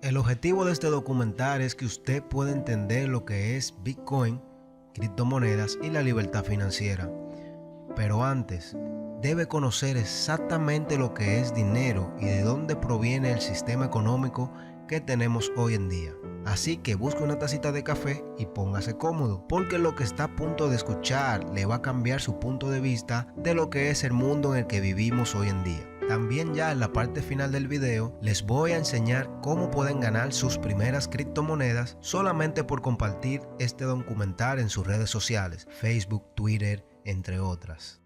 El objetivo de este documental es que usted pueda entender lo que es Bitcoin, criptomonedas y la libertad financiera. Pero antes, debe conocer exactamente lo que es dinero y de dónde proviene el sistema económico que tenemos hoy en día. Así que busque una tacita de café y póngase cómodo, porque lo que está a punto de escuchar le va a cambiar su punto de vista de lo que es el mundo en el que vivimos hoy en día. También ya en la parte final del video les voy a enseñar cómo pueden ganar sus primeras criptomonedas solamente por compartir este documental en sus redes sociales, Facebook, Twitter, entre otras.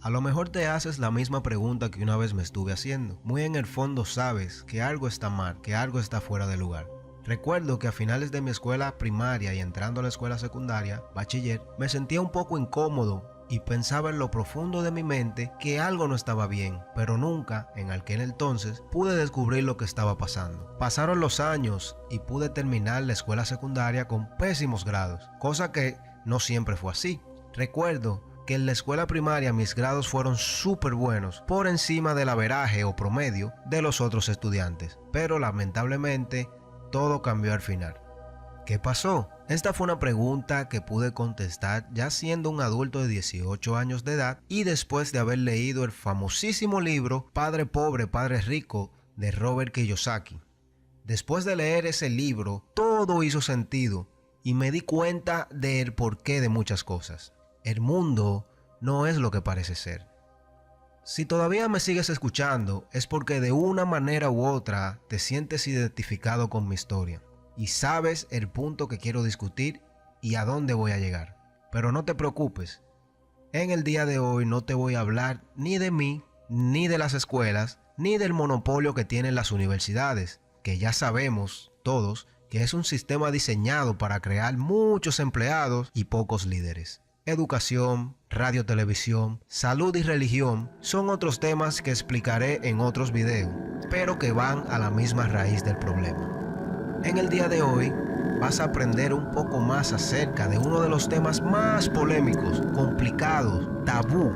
A lo mejor te haces la misma pregunta que una vez me estuve haciendo. Muy en el fondo sabes que algo está mal, que algo está fuera de lugar. Recuerdo que a finales de mi escuela primaria y entrando a la escuela secundaria, bachiller, me sentía un poco incómodo y pensaba en lo profundo de mi mente que algo no estaba bien, pero nunca, en aquel entonces, pude descubrir lo que estaba pasando. Pasaron los años y pude terminar la escuela secundaria con pésimos grados, cosa que no siempre fue así. Recuerdo que en la escuela primaria mis grados fueron súper buenos, por encima del averaje o promedio de los otros estudiantes, pero lamentablemente todo cambió al final. ¿Qué pasó? Esta fue una pregunta que pude contestar ya siendo un adulto de 18 años de edad y después de haber leído el famosísimo libro Padre Pobre, Padre Rico de Robert Kiyosaki. Después de leer ese libro, todo hizo sentido y me di cuenta del porqué de muchas cosas. El mundo no es lo que parece ser. Si todavía me sigues escuchando, es porque de una manera u otra te sientes identificado con mi historia y sabes el punto que quiero discutir y a dónde voy a llegar. Pero no te preocupes, en el día de hoy no te voy a hablar ni de mí, ni de las escuelas, ni del monopolio que tienen las universidades, que ya sabemos todos que es un sistema diseñado para crear muchos empleados y pocos líderes. Educación, radio, televisión, salud y religión son otros temas que explicaré en otros videos, pero que van a la misma raíz del problema. En el día de hoy vas a aprender un poco más acerca de uno de los temas más polémicos, complicados, tabú,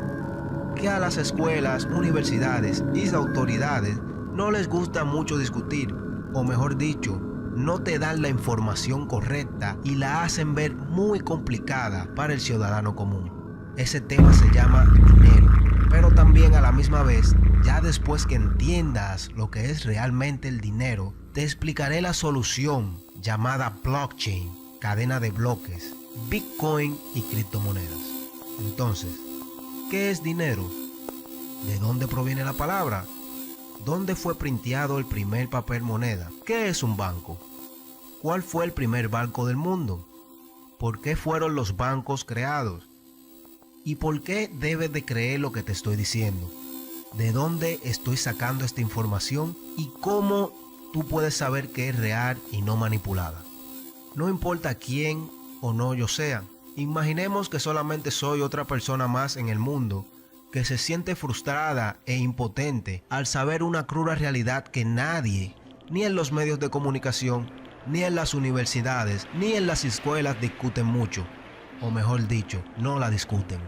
que a las escuelas, universidades y autoridades no les gusta mucho discutir, o mejor dicho, no te dan la información correcta y la hacen ver muy complicada para el ciudadano común. Ese tema se llama dinero, pero también a la misma vez, ya después que entiendas lo que es realmente el dinero, te explicaré la solución llamada blockchain, cadena de bloques, Bitcoin y criptomonedas. Entonces, ¿qué es dinero? ¿De dónde proviene la palabra? ¿Dónde fue printeado el primer papel moneda? ¿Qué es un banco? ¿Cuál fue el primer banco del mundo? ¿Por qué fueron los bancos creados? ¿Y por qué debes de creer lo que te estoy diciendo? ¿De dónde estoy sacando esta información? ¿Y cómo tú puedes saber que es real y no manipulada? No importa quién o no yo sea. Imaginemos que solamente soy otra persona más en el mundo que se siente frustrada e impotente al saber una cruda realidad que nadie, ni en los medios de comunicación, ni en las universidades, ni en las escuelas discuten mucho, o mejor dicho, no la discuten.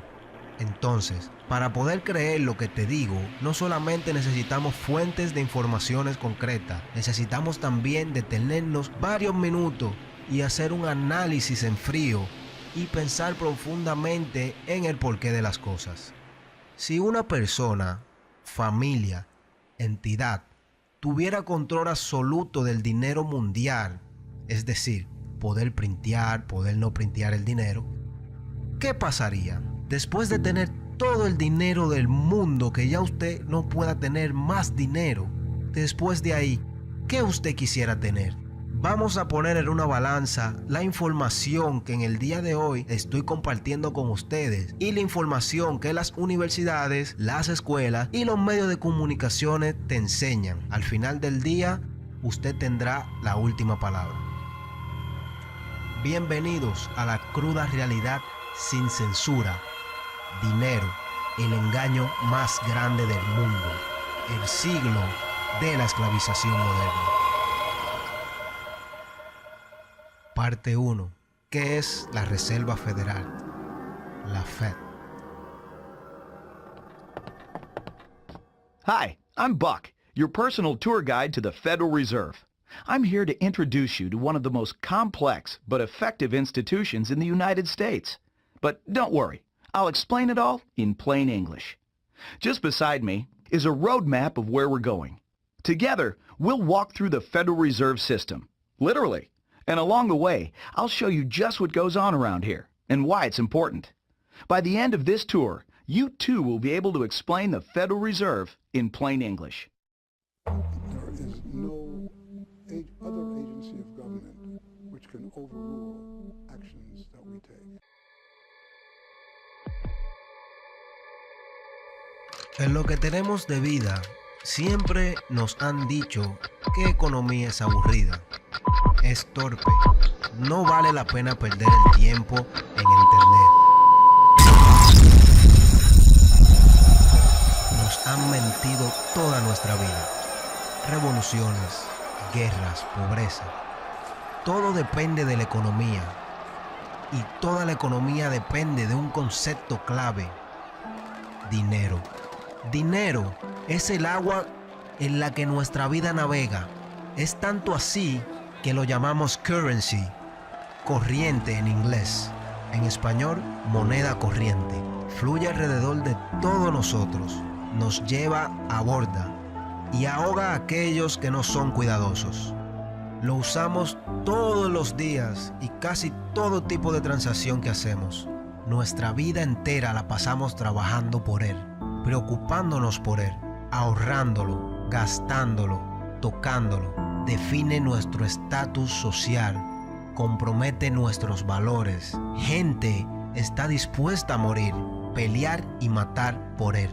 Entonces, para poder creer lo que te digo, no solamente necesitamos fuentes de informaciones concretas, necesitamos también detenernos varios minutos y hacer un análisis en frío y pensar profundamente en el porqué de las cosas. Si una persona, familia, entidad, tuviera control absoluto del dinero mundial, es decir, poder printear, poder no printear el dinero, ¿qué pasaría? Después de tener todo el dinero del mundo, que ya usted no pueda tener más dinero, después de ahí, ¿qué usted quisiera tener? Vamos a poner en una balanza la información que en el día de hoy estoy compartiendo con ustedes y la información que las universidades, las escuelas y los medios de comunicaciones te enseñan. Al final del día, usted tendrá la última palabra. Bienvenidos a la cruda realidad sin censura. Dinero, el engaño más grande del mundo. El siglo de la esclavización moderna. Parte 1. ¿Qué es la Reserva Federal? La Fed. Hi, I'm Buck, your personal tour guide to the Federal Reserve. I'm here to introduce you to one of the most complex but effective institutions in the United States. But don't worry, I'll explain it all in plain English. Just beside me is a road map of where we're going. Together, we'll walk through the Federal Reserve System, literally. And along the way, I'll show you just what goes on around here and why it's important. By the end of this tour, you too will be able to explain the Federal Reserve in plain English. There is no other agency of government which can overrule actions that we take. En lo que tenemos de vida, siempre nos han dicho que economía es aburrida, es torpe, no vale la pena perder el tiempo en internet. Nos han mentido toda nuestra vida. Revoluciones, guerras, pobreza. Todo depende de la economía. Y toda la economía depende de un concepto clave: dinero. Dinero es el agua en la que nuestra vida navega. Es tanto así que lo llamamos currency, corriente en inglés. En español, moneda corriente. Fluye alrededor de todos nosotros, nos lleva a borda y ahoga a aquellos que no son cuidadosos. Lo usamos todos los días y casi todo tipo de transacción que hacemos. Nuestra vida entera la pasamos trabajando por él, preocupándonos por él, ahorrándolo, gastándolo, tocándolo. Define nuestro estatus social, compromete nuestros valores. Gente está dispuesta a morir, pelear y matar por él.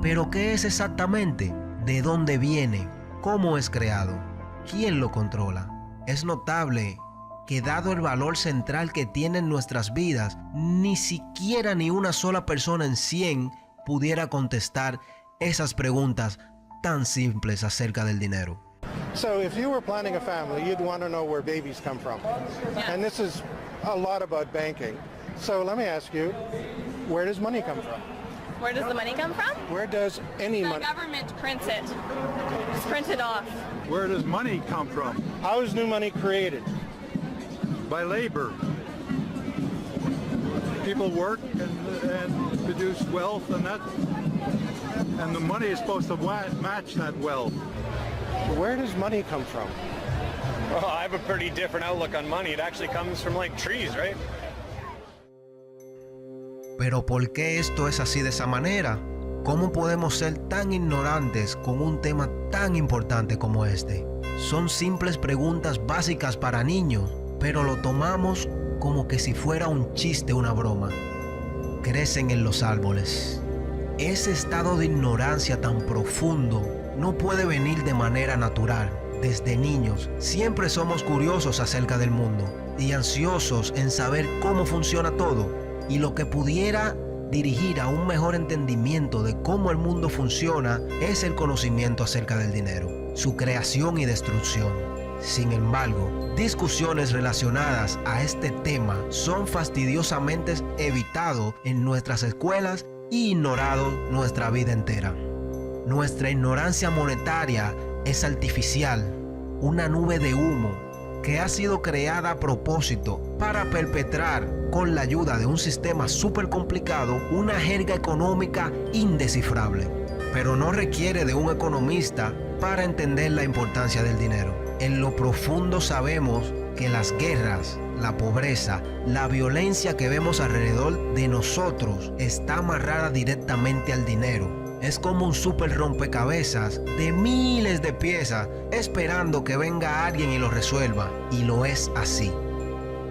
¿Pero qué es exactamente? ¿De dónde viene? ¿Cómo es creado? ¿Quién lo controla? Es notable que dado el valor central que tienen nuestras vidas, ni siquiera ni una sola persona en 100 pudiera contestar esas preguntas tan simples acerca del dinero. So if you were planning a family, you'd want to know where babies come from. Yeah. And this is a lot about banking. So let me ask you, where does money come from? Where does the money come from? Where does any The money? government prints it. It's printed off. Where does money come from? How is new money created? By labor. People work and produce wealth, and the money is supposed to match that wealth. Where does money come from? Well, I have a pretty different outlook on money. It actually comes from like trees, right? Pero ¿por qué esto es así de esa manera? ¿Cómo podemos ser tan ignorantes con un tema tan importante como este? Son simples preguntas básicas para niños, pero lo tomamos como que si fuera un chiste, una broma. Crecen en los árboles. Ese estado de ignorancia tan profundo no puede venir de manera natural. Desde niños siempre somos curiosos acerca del mundo y ansiosos en saber cómo funciona todo. Y lo que pudiera dirigir a un mejor entendimiento de cómo el mundo funciona es el conocimiento acerca del dinero, su creación y destrucción. Sin embargo, discusiones relacionadas a este tema son fastidiosamente evitados en nuestras escuelas y ignorados nuestra vida entera. Nuestra ignorancia monetaria es artificial, una nube de humo que ha sido creada a propósito para perpetrar, con la ayuda de un sistema súper complicado, una jerga económica indescifrable. Pero no requiere de un economista para entender la importancia del dinero. En lo profundo sabemos que las guerras, la pobreza, la violencia que vemos alrededor de nosotros está amarrada directamente al dinero. Es como un súper rompecabezas de miles de piezas esperando que venga alguien y lo resuelva. Y lo es así.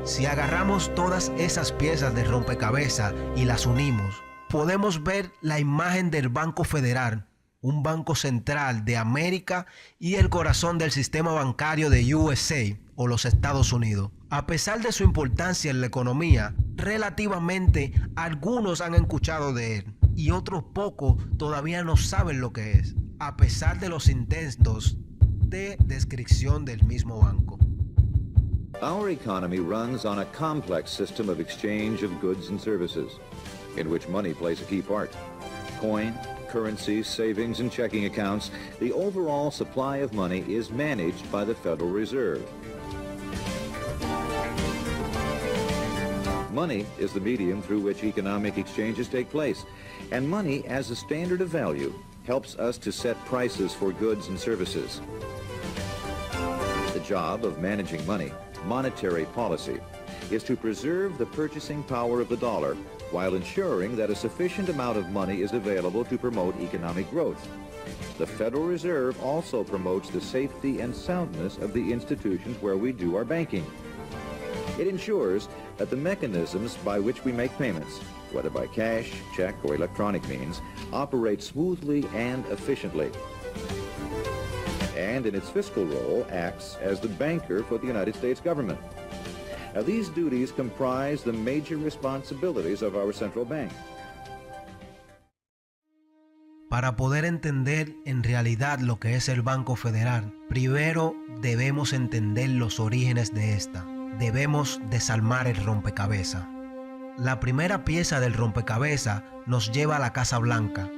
Si agarramos todas esas piezas de rompecabezas y las unimos, podemos ver la imagen del Banco Federal, un banco central de América y el corazón del sistema bancario de USA o los Estados Unidos. A pesar de su importancia en la economía, relativamente algunos han escuchado de él y otros pocos todavía no saben lo que es, a pesar de los intentos de descripción del mismo banco. Our economy runs on a complex system of exchange of goods and services, in which money plays a key part. Coin, currency, savings, and checking accounts, the overall supply of money is managed by the Federal Reserve. Money is the medium through which economic exchanges take place, and money as a standard of value helps us to set prices for goods and services. The job of managing money, monetary policy, is to preserve the purchasing power of the dollar while ensuring that a sufficient amount of money is available to promote economic growth. The Federal Reserve also promotes the safety and soundness of the institutions where we do our banking. It ensures that the mechanisms by which we make payments, whether by cash, check, or electronic means, operate smoothly and efficiently. And in its fiscal role, acts as the banker for the United States government. Now, these duties comprise the major responsibilities of our central bank. Para poder entender en realidad lo que es el Banco Federal, primero debemos entender los orígenes de esta. Debemos desarmar el rompecabezas. La primera pieza del rompecabezas nos lleva a la Casa Blanca.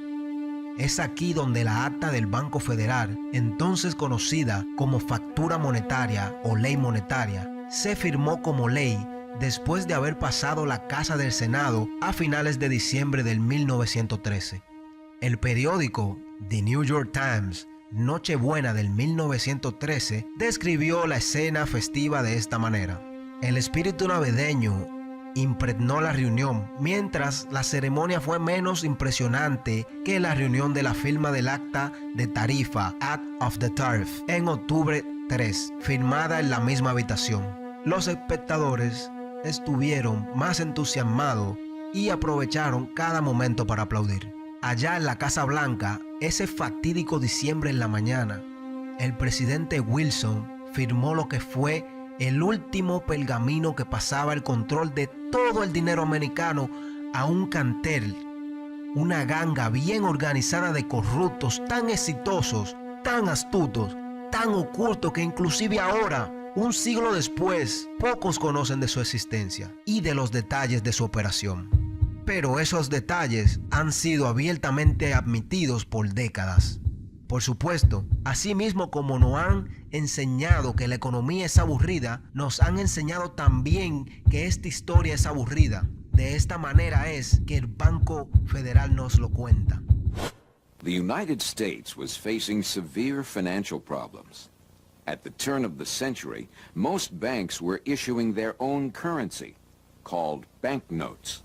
Es aquí donde la acta del Banco Federal, entonces conocida como factura monetaria o ley monetaria, se firmó como ley después de haber pasado la Casa del Senado a finales de diciembre del 1913. El periódico The New York Times, Nochebuena del 1913, describió la escena festiva de esta manera. El espíritu navideño impregnó la reunión, mientras la ceremonia fue menos impresionante que la reunión de la firma del acta de tarifa, Act of the Tariff, en octubre 3, firmada en la misma habitación. Los espectadores estuvieron más entusiasmados y aprovecharon cada momento para aplaudir. Allá en la Casa Blanca, ese fatídico diciembre en la mañana, el presidente Wilson firmó lo que fue el último pergamino que pasaba el control de todo el dinero americano a un cartel, una ganga bien organizada de corruptos tan exitosos, tan astutos, tan ocultos que inclusive ahora, un siglo después, pocos conocen de su existencia y de los detalles de su operación. Pero esos detalles han sido abiertamente admitidos por décadas. Por supuesto, así mismo como nos han enseñado que la economía es aburrida, nos han enseñado también que esta historia es aburrida. De esta manera es que el Banco Federal nos lo cuenta. The United States was facing severe financial problems. At the turn of the century, most banks were issuing their own currency, called banknotes.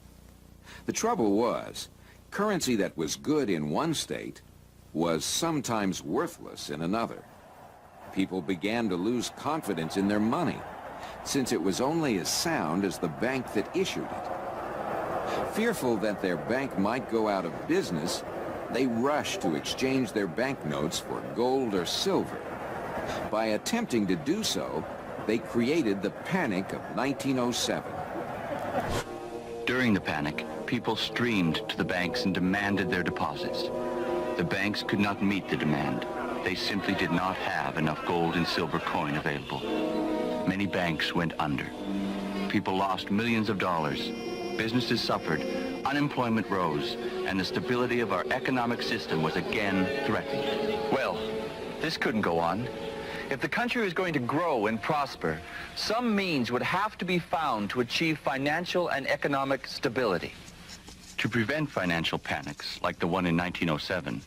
The trouble was, currency that was good in one state was sometimes worthless in another. People began to lose confidence in their money, since it was only as sound as the bank that issued it. Fearful that their bank might go out of business, they rushed to exchange their banknotes for gold or silver. By attempting to do so, they created the Panic of 1907. During the panic, people streamed to the banks and demanded their deposits. The banks could not meet the demand. They simply did not have enough gold and silver coin available. Many banks went under. People lost millions of dollars. Businesses suffered, unemployment rose, and the stability of our economic system was again threatened. Well, this couldn't go on. If the country was going to grow and prosper, some means would have to be found to achieve financial and economic stability. To prevent financial panics like the one in 1907,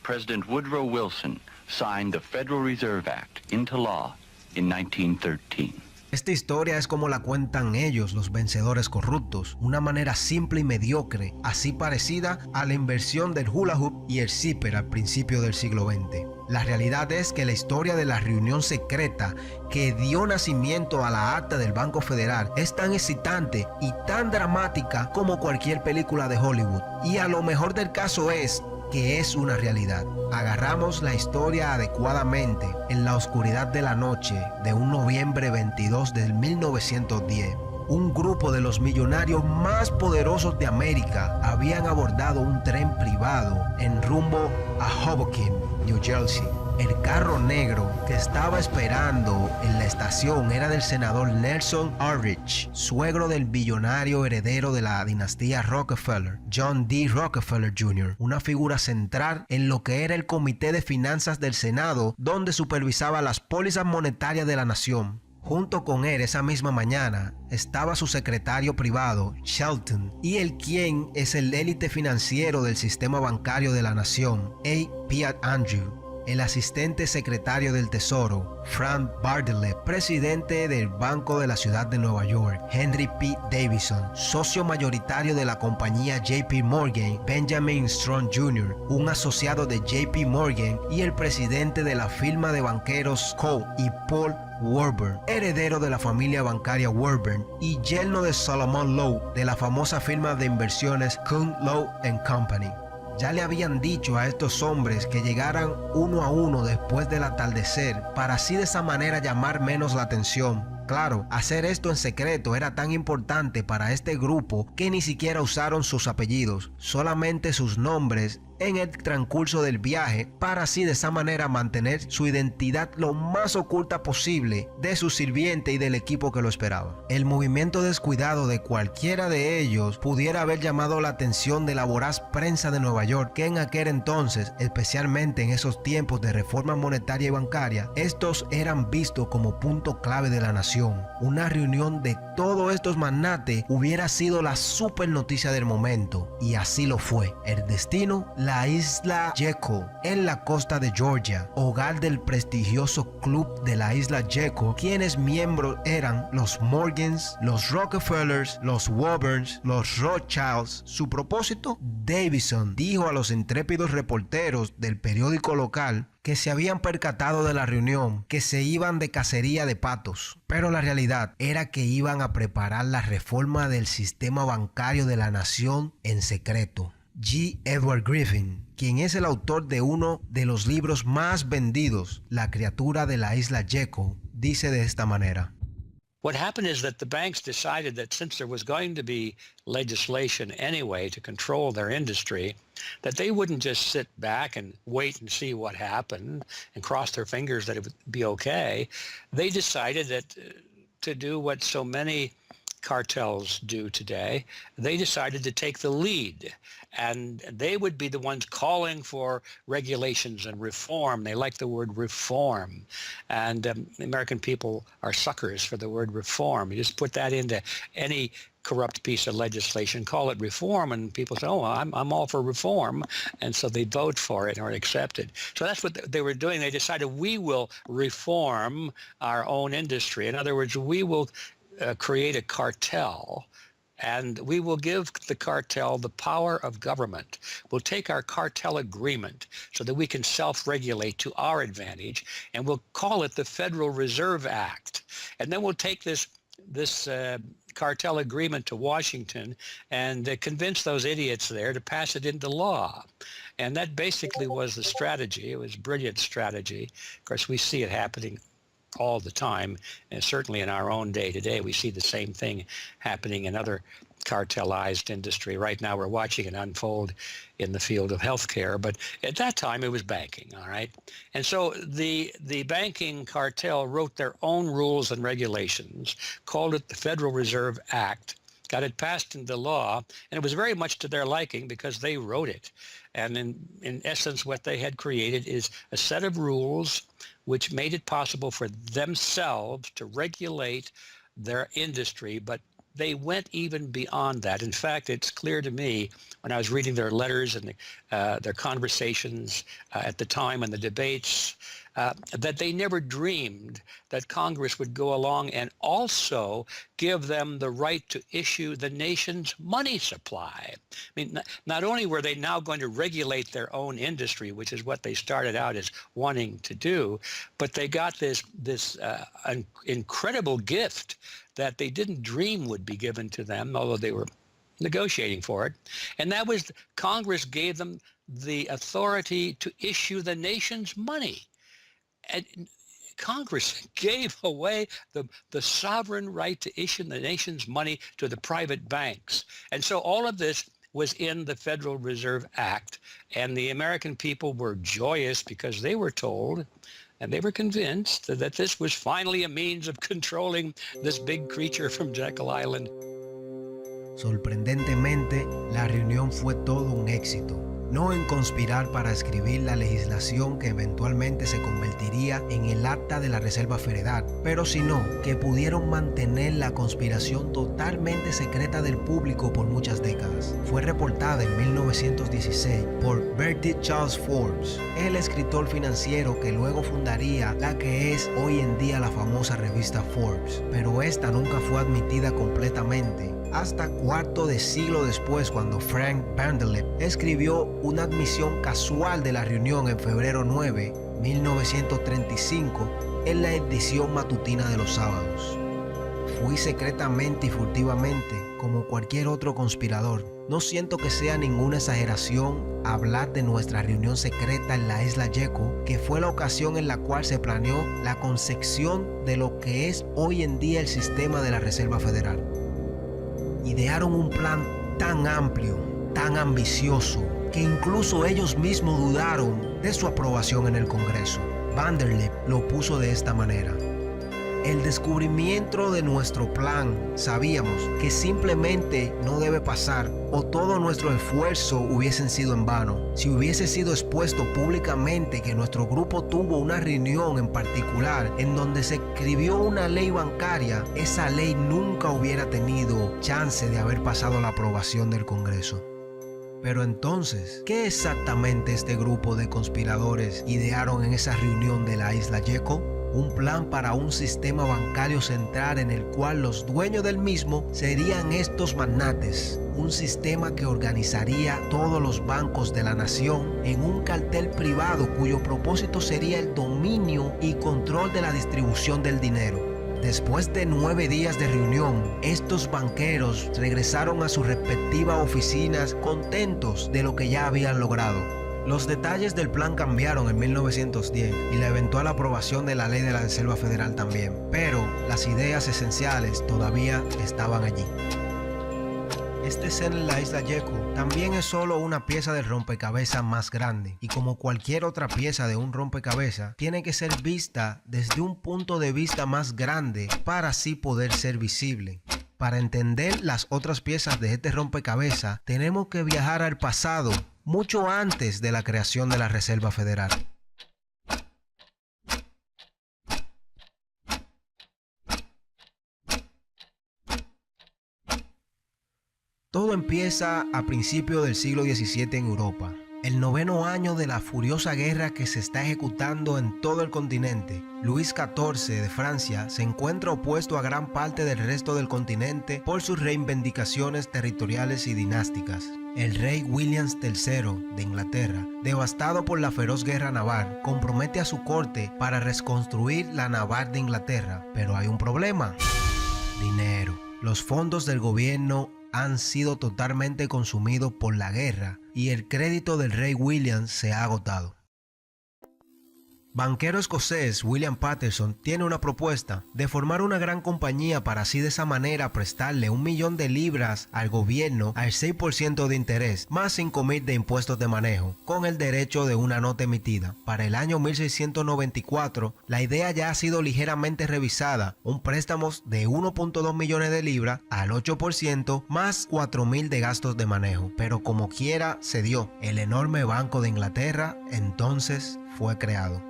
President Woodrow Wilson signed the Federal Reserve Act into law in 1913. Esta historia es como la cuentan ellos, los vencedores corruptos, una manera simple y mediocre, así parecida a la inversión del hula hoop y el zipper al principio del siglo XX. La realidad es que la historia de la reunión secreta que dio nacimiento a la acta del Banco Federal es tan excitante y tan dramática como cualquier película de Hollywood. Y a lo mejor del caso es que es una realidad. Agarramos la historia adecuadamente en la oscuridad de la noche de un noviembre 22 del 1910. Un grupo de los millonarios más poderosos de América habían abordado un tren privado en rumbo a Hoboken, New Jersey. El carro negro que estaba esperando en la estación era del senador Nelson Ulrich, suegro del billonario heredero de la dinastía Rockefeller, John D. Rockefeller Jr., una figura central en lo que era el Comité de Finanzas del Senado, donde supervisaba las pólizas monetarias de la nación. Junto con él esa misma mañana estaba su secretario privado, Shelton, y el quien es el élite financiero del sistema bancario de la nación, A. Piat Andrew, el asistente secretario del Tesoro, Frank Bartlett, presidente del Banco de la Ciudad de Nueva York, Henry P. Davidson, socio mayoritario de la compañía JP Morgan, Benjamin Strong Jr., un asociado de JP Morgan y el presidente de la firma de banqueros Cole y Paul Warburg, heredero de la familia bancaria Warburg y yerno de Solomon Lowe de la famosa firma de inversiones Kuhn Lowe & Company. Ya le habían dicho a estos hombres que llegaran uno a uno después del atardecer para así de esa manera llamar menos la atención. Claro, hacer esto en secreto era tan importante para este grupo que ni siquiera usaron sus apellidos, solamente sus nombres en el transcurso del viaje para así de esa manera mantener su identidad lo más oculta posible de su sirviente y del equipo que lo esperaba. El movimiento descuidado de cualquiera de ellos pudiera haber llamado la atención de la voraz prensa de Nueva York, que en aquel entonces, especialmente en esos tiempos de reforma monetaria y bancaria, estos eran vistos como punto clave de la nación. Una reunión de todos estos magnates hubiera sido la super noticia del momento, y así lo fue. El destino, la isla Jekyll, en la costa de Georgia, hogar del prestigioso club de la isla Jekyll, quienes miembros eran los Morgans, los Rockefellers, los Warburgs, los Rothschilds. Su propósito, Davidson dijo a los intrépidos reporteros del periódico local que se habían percatado de la reunión que se iban de cacería de patos, pero la realidad era que iban a preparar la reforma del sistema bancario de la nación en secreto. G. Edward Griffin, quien es el autor de uno de los libros más vendidos, La criatura de la isla Jekyll, dice de esta manera: What happened is that the banks decided that since there was going to be legislation anyway to control their industry, that they wouldn't just sit back and wait and see what happened and cross their fingers that it would be okay. They decided that to do what so many cartels do today, they decided to take the lead, and they would be the ones calling for regulations and reform. They like the word reform, and the American people are suckers for the word reform. You just put that into any corrupt piece of legislation, call it reform, and people say, oh, I'm all for reform, and so they vote for it or accept it. So that's what they were doing. They decided we will reform our own industry. In other words, we will create a cartel, and we will give the cartel the power of government. We'll take our cartel agreement so that we can self-regulate to our advantage, and we'll call it the Federal Reserve Act. And then we'll take this cartel agreement to Washington and convince those idiots there to pass it into law. And that basically was the strategy. It was a brilliant strategy. Of course, we see it happening all the time, and certainly in our own day today, we see the same thing happening in other cartelized industry. Right now, we're watching it unfold in the field of healthcare, but at that time, it was banking, all right? And so the banking cartel wrote their own rules and regulations, called it the Federal Reserve Act, got it passed into law, and it was very much to their liking because they wrote it. And in essence, what they had created is a set of rules which made it possible for themselves to regulate their industry, but they went even beyond that. In fact, it's clear to me when I was reading their letters and their conversations at the time and the debates that they never dreamed that Congress would go along and also give them the right to issue the nation's money supply. I mean, not only were they now going to regulate their own industry, which is what they started out as wanting to do, but they got this incredible gift that they didn't dream would be given to them, although they were negotiating for it. And that was Congress gave them the authority to issue the nation's money. And Congress gave away the sovereign right to issue the nation's money to the private banks. And so all of this was in the Federal Reserve Act, and the American people were joyous because they were told and they were convinced that this was finally a means of controlling this big creature from Jekyll Island. Sorprendentemente, la reunión fue todo un éxito. No en conspirar para escribir la legislación que eventualmente se convertiría en el Acta de la Reserva Federal, pero sino que pudieron mantener la conspiración totalmente secreta del público por muchas décadas. Fue reportada en 1916 por Bertie Charles Forbes, el escritor financiero que luego fundaría la que es hoy en día la famosa revista Forbes, pero esta nunca fue admitida completamente hasta cuarto de siglo después, cuando Frank Vanderlip escribió una admisión casual de la reunión en febrero 9, 1935, en la edición matutina de los sábados. Fui secretamente y furtivamente, como cualquier otro conspirador. No siento que sea ninguna exageración hablar de nuestra reunión secreta en la isla Jekyll, que fue la ocasión en la cual se planeó la concepción de lo que es hoy en día el sistema de la Reserva Federal. Idearon un plan tan amplio, tan ambicioso, que incluso ellos mismos dudaron de su aprobación en el Congreso. Vanderlip lo puso de esta manera: el descubrimiento de nuestro plan, sabíamos que simplemente no debe pasar, o todo nuestro esfuerzo hubiesen sido en vano. Si hubiese sido expuesto públicamente que nuestro grupo tuvo una reunión en particular en donde se escribió una ley bancaria, esa ley nunca hubiera tenido chance de haber pasado la aprobación del Congreso. Pero entonces, ¿qué exactamente este grupo de conspiradores idearon en esa reunión de la isla Jekyll? Un plan para un sistema bancario central en el cual los dueños del mismo serían estos magnates. Un sistema que organizaría todos los bancos de la nación en un cartel privado cuyo propósito sería el dominio y control de la distribución del dinero. Después de 9 días de reunión, estos banqueros regresaron a sus respectivas oficinas contentos de lo que ya habían logrado. Los detalles del plan cambiaron en 1910 y la eventual aprobación de la ley de la Reserva Federal también, pero las ideas esenciales todavía estaban allí. Esta escena en la isla Jekyll también es solo una pieza del rompecabezas más grande, y como cualquier otra pieza de un rompecabezas, tiene que ser vista desde un punto de vista más grande para así poder ser visible. Para entender las otras piezas de este rompecabezas, tenemos que viajar al pasado, mucho antes de la creación de la Reserva Federal. Todo empieza a principios del siglo XVII en Europa, el 9º año de la furiosa guerra que se está ejecutando en todo el continente. Luis XIV de Francia se encuentra opuesto a gran parte del resto del continente por sus reivindicaciones territoriales y dinásticas. El rey William III de Inglaterra, devastado por la feroz guerra naval, compromete a su corte para reconstruir la naval de Inglaterra. Pero hay un problema: dinero. Los fondos del gobierno han sido totalmente consumidos por la guerra y el crédito del rey William se ha agotado. Banquero escocés William Paterson tiene una propuesta de formar una gran compañía para así de esa manera prestarle 1 millón de libras al gobierno al 6% de interés más 5.000 de impuestos de manejo, con el derecho de una nota emitida. Para el año 1694 la idea ya ha sido ligeramente revisada: un préstamo de 1.2 millones de libras al 8% más 4.000 de gastos de manejo, pero como quiera se dio. El enorme Banco de Inglaterra entonces fue creado.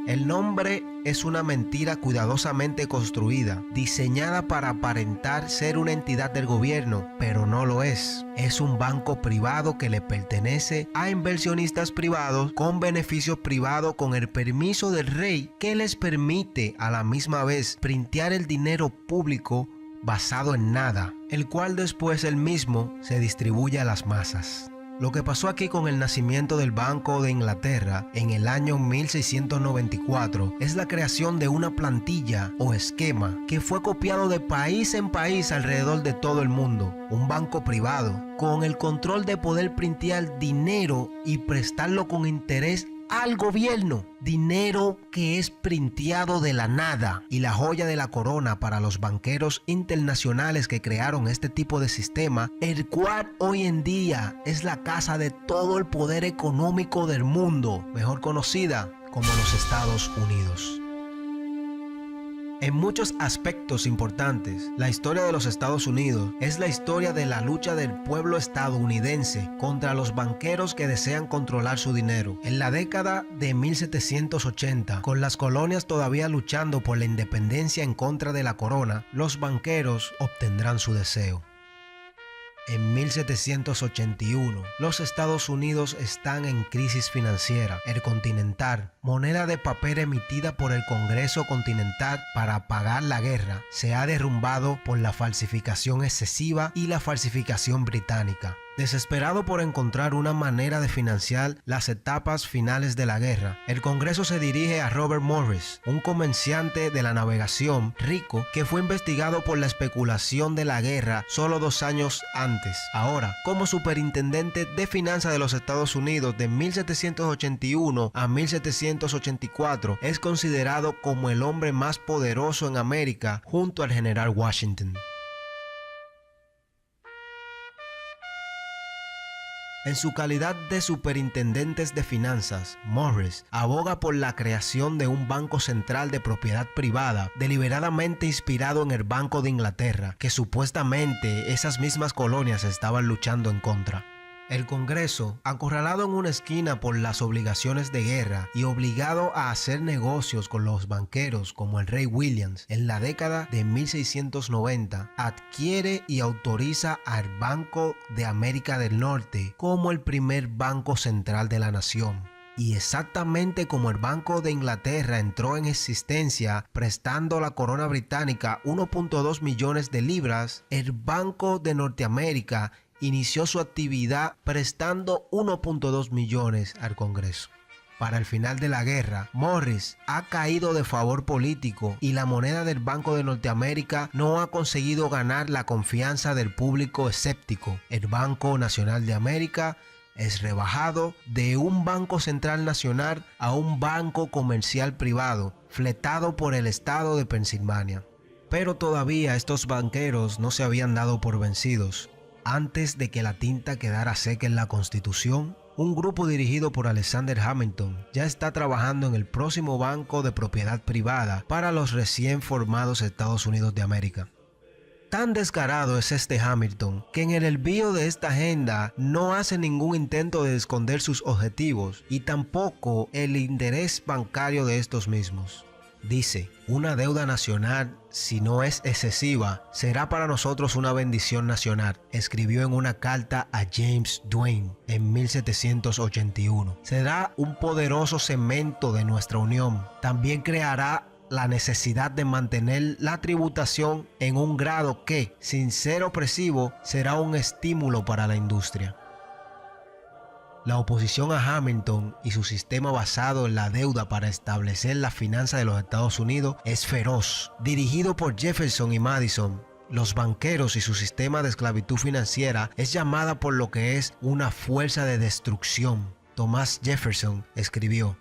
El nombre es una mentira cuidadosamente construida, diseñada para aparentar ser una entidad del gobierno, pero no lo es. Es un banco privado que le pertenece a inversionistas privados con beneficios privados, con el permiso del rey, que les permite a la misma vez printear el dinero público basado en nada, el cual después él mismo se distribuye a las masas. Lo que pasó aquí con el nacimiento del Banco de Inglaterra en el año 1694 es la creación de una plantilla o esquema que fue copiado de país en país alrededor de todo el mundo. Un banco privado con el control de poder printear dinero y prestarlo con interés al gobierno. Dinero que es printeado de la nada y la joya de la corona para los banqueros internacionales que crearon este tipo de sistema, el cual hoy en día es la casa de todo el poder económico del mundo, mejor conocida como los Estados Unidos. En muchos aspectos importantes, la historia de los Estados Unidos es la historia de la lucha del pueblo estadounidense contra los banqueros que desean controlar su dinero. En la década de 1780, con las colonias todavía luchando por la independencia en contra de la corona, los banqueros obtendrán su deseo. En 1781, los Estados Unidos están en crisis financiera. El Continental, moneda de papel emitida por el Congreso Continental para pagar la guerra, se ha derrumbado por la falsificación excesiva y la falsificación británica. Desesperado por encontrar una manera de financiar las etapas finales de la guerra, el Congreso se dirige a Robert Morris, un comerciante de la navegación rico que fue investigado por la especulación de la guerra solo 2 años antes. Ahora, como superintendente de finanzas de los Estados Unidos de 1781 a 1784, es considerado como el hombre más poderoso en América junto al general Washington. En su calidad de superintendentes de finanzas, Morris aboga por la creación de un banco central de propiedad privada, deliberadamente inspirado en el Banco de Inglaterra, que supuestamente esas mismas colonias estaban luchando en contra. El Congreso, acorralado en una esquina por las obligaciones de guerra y obligado a hacer negocios con los banqueros como el rey Williams, en la década de 1690, adquiere y autoriza al Banco de América del Norte como el primer banco central de la nación. Y exactamente como el Banco de Inglaterra entró en existencia prestando a la corona británica 1.2 millones de libras, el Banco de Norteamérica inició su actividad prestando 1.2 millones al Congreso. Para el final de la guerra, Morris ha caído de favor político y la moneda del Banco de Norteamérica no ha conseguido ganar la confianza del público escéptico. El Banco Nacional de América es rebajado de un banco central nacional a un banco comercial privado, fletado por el estado de Pensilvania. Pero todavía estos banqueros no se habían dado por vencidos. Antes de que la tinta quedara seca en la Constitución, un grupo dirigido por Alexander Hamilton ya está trabajando en el próximo banco de propiedad privada para los recién formados Estados Unidos de América. Tan descarado es este Hamilton que en el envío de esta agenda no hace ningún intento de esconder sus objetivos y tampoco el interés bancario de estos mismos. Dice, una deuda nacional, si no es excesiva, será para nosotros una bendición nacional, escribió en una carta a James Duane en 1781. Será un poderoso cemento de nuestra unión. También creará la necesidad de mantener la tributación en un grado que, sin ser opresivo, será un estímulo para la industria. La oposición a Hamilton y su sistema basado en la deuda para establecer la finanza de los Estados Unidos es feroz. Dirigido por Jefferson y Madison, los banqueros y su sistema de esclavitud financiera es llamada por lo que es una fuerza de destrucción. Thomas Jefferson escribió: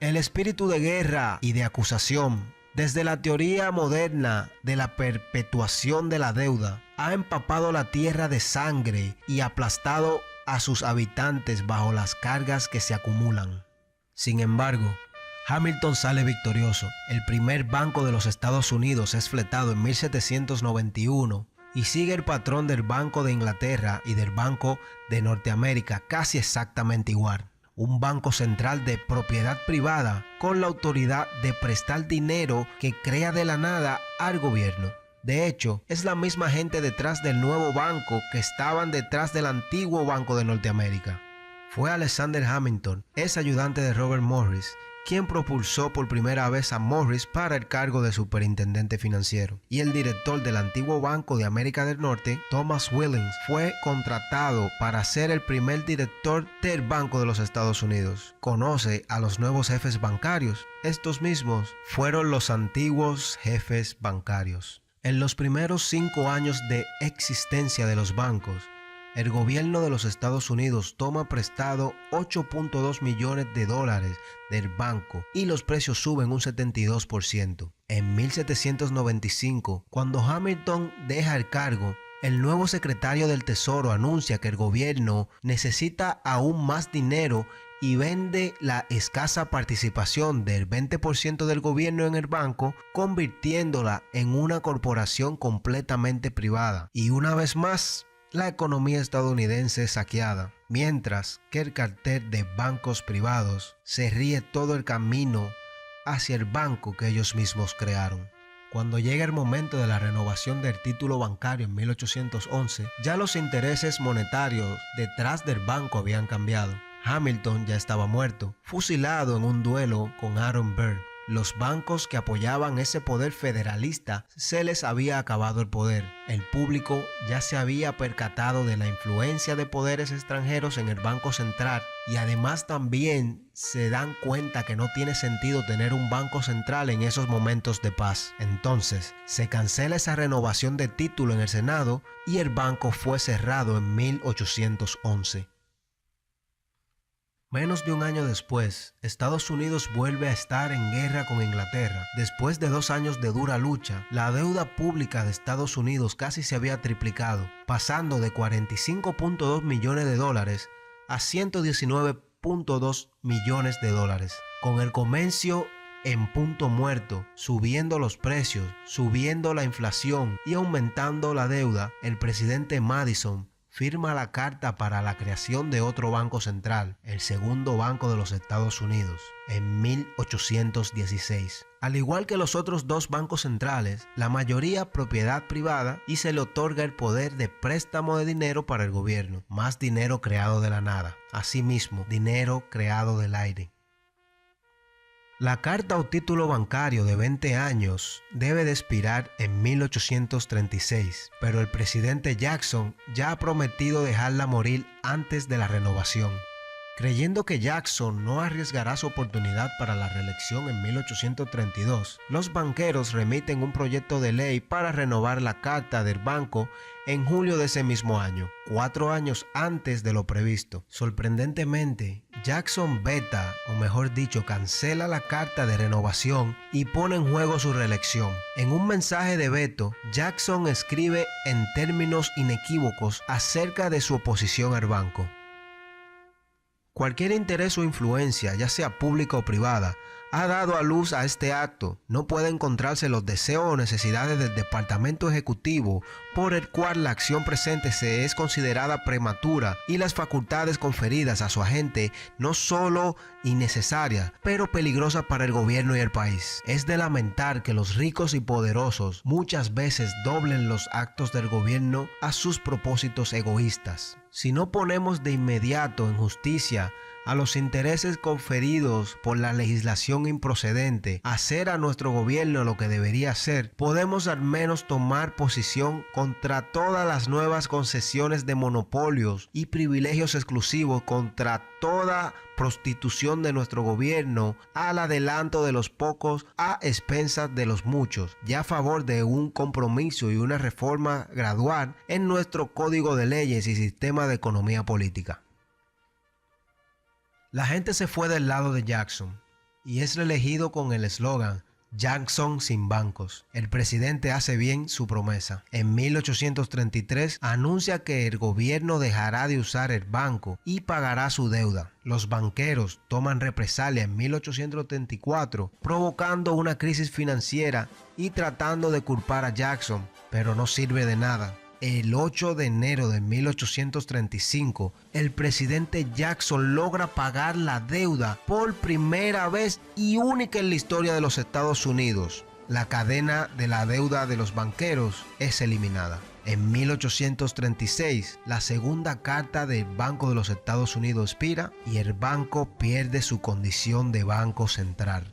el espíritu de guerra y de acusación, desde la teoría moderna de la perpetuación de la deuda, ha empapado la tierra de sangre y aplastado a sus habitantes bajo las cargas que se acumulan. Sin embargo, Hamilton sale victorioso. El primer banco de los Estados Unidos es fletado en 1791 y sigue el patrón del Banco de Inglaterra y del Banco de Norteamérica casi exactamente igual. Un banco central de propiedad privada con la autoridad de prestar dinero que crea de la nada al gobierno. De hecho, es la misma gente detrás del nuevo banco que estaban detrás del antiguo Banco de Norteamérica. Fue Alexander Hamilton, ex ayudante de Robert Morris, quien propulsó por primera vez a Morris para el cargo de superintendente financiero. Y el director del antiguo Banco de América del Norte, Thomas Williams, fue contratado para ser el primer director del Banco de los Estados Unidos. Conoce a los nuevos jefes bancarios. Estos mismos fueron los antiguos jefes bancarios. En los primeros 5 años de existencia de los bancos, el gobierno de los Estados Unidos toma prestado 8.2 millones de dólares del banco y los precios suben un 72%. En 1795, cuando Hamilton deja el cargo, el nuevo secretario del Tesoro anuncia que el gobierno necesita aún más dinero y vende la escasa participación del 20% del gobierno en el banco, convirtiéndola en una corporación completamente privada. Y una vez más, la economía estadounidense es saqueada, mientras que el cartel de bancos privados se ríe todo el camino hacia el banco que ellos mismos crearon. Cuando llega el momento de la renovación del título bancario en 1811, ya los intereses monetarios detrás del banco habían cambiado. Hamilton ya estaba muerto, fusilado en un duelo con Aaron Burr. Los bancos que apoyaban ese poder federalista se les había acabado el poder. El público ya se había percatado de la influencia de poderes extranjeros en el Banco Central y además también se dan cuenta que no tiene sentido tener un banco central en esos momentos de paz. Entonces se cancela esa renovación de título en el Senado y el banco fue cerrado en 1811. Menos de un año después, Estados Unidos vuelve a estar en guerra con Inglaterra. Después de 2 años de dura lucha, la deuda pública de Estados Unidos casi se había triplicado, pasando de 45.2 millones de dólares a 119.2 millones de dólares. Con el comercio en punto muerto, subiendo los precios, subiendo la inflación y aumentando la deuda, el presidente Madison firma la carta para la creación de otro banco central, el segundo banco de los Estados Unidos, en 1816. Al igual que los otros 2 bancos centrales, la mayoría propiedad privada y se le otorga el poder de préstamo de dinero para el gobierno, más dinero creado de la nada, asimismo, dinero creado del aire. La carta o título bancario de 20 años debe de expirar en 1836, pero el presidente Jackson ya ha prometido dejarla morir antes de la renovación. Creyendo que Jackson no arriesgará su oportunidad para la reelección en 1832, los banqueros remiten un proyecto de ley para renovar la carta del banco en julio de ese mismo año, 4 años antes de lo previsto. Sorprendentemente, Jackson veta, o mejor dicho, cancela la carta de renovación y pone en juego su reelección. En un mensaje de veto, Jackson escribe en términos inequívocos acerca de su oposición al banco. Cualquier interés o influencia, ya sea pública o privada, ha dado a luz a este acto. No puede encontrarse los deseos o necesidades del Departamento Ejecutivo por el cual la acción presente se es considerada prematura y las facultades conferidas a su agente no solo innecesarias, pero peligrosas para el gobierno y el país. Es de lamentar que los ricos y poderosos muchas veces doblen los actos del gobierno a sus propósitos egoístas. Si no ponemos de inmediato en justicia a los intereses conferidos por la legislación improcedente, hacer a nuestro gobierno lo que debería hacer, podemos al menos tomar posición contra todas las nuevas concesiones de monopolios y privilegios exclusivos, contra toda prostitución de nuestro gobierno al adelanto de los pocos a expensas de los muchos, ya a favor de un compromiso y una reforma gradual en nuestro código de leyes y sistema de economía política. La gente se fue del lado de Jackson y es reelegido con el eslogan Jackson sin bancos. El presidente hace bien su promesa. En 1833 anuncia que el gobierno dejará de usar el banco y pagará su deuda. Los banqueros toman represalia en 1834, provocando una crisis financiera y tratando de culpar a Jackson, pero no sirve de nada. El 8 de enero de 1835, el presidente Jackson logra pagar la deuda por primera vez y única en la historia de los Estados Unidos. La cadena de la deuda de los banqueros es eliminada. En 1836, la segunda carta del Banco de los Estados Unidos expira y el banco pierde su condición de banco central.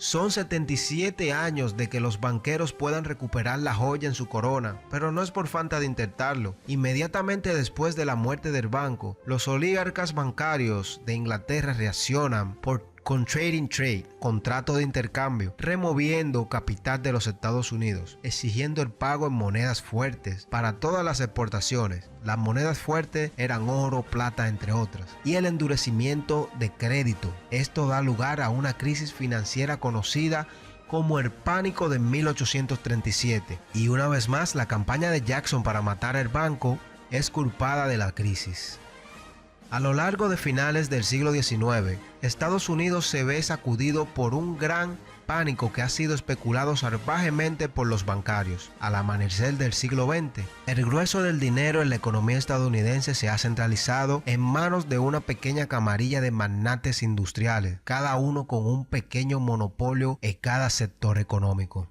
Son 77 años de que los banqueros puedan recuperar la joya en su corona, pero no es por falta de intentarlo. Inmediatamente después de la muerte del banco, los oligarcas bancarios de Inglaterra reaccionan por con Trading Trade, contrato de intercambio, removiendo capital de los Estados Unidos, exigiendo el pago en monedas fuertes para todas las exportaciones. Las monedas fuertes eran oro, plata, entre otras. Y el endurecimiento de crédito. Esto da lugar a una crisis financiera conocida como el pánico de 1837. Y una vez más, la campaña de Jackson para matar al banco es culpada de la crisis. A lo largo de finales del siglo XIX, Estados Unidos se ve sacudido por un gran pánico que ha sido especulado salvajemente por los bancarios. Al amanecer del siglo XX, el grueso del dinero en la economía estadounidense se ha centralizado en manos de una pequeña camarilla de magnates industriales, cada uno con un pequeño monopolio en cada sector económico.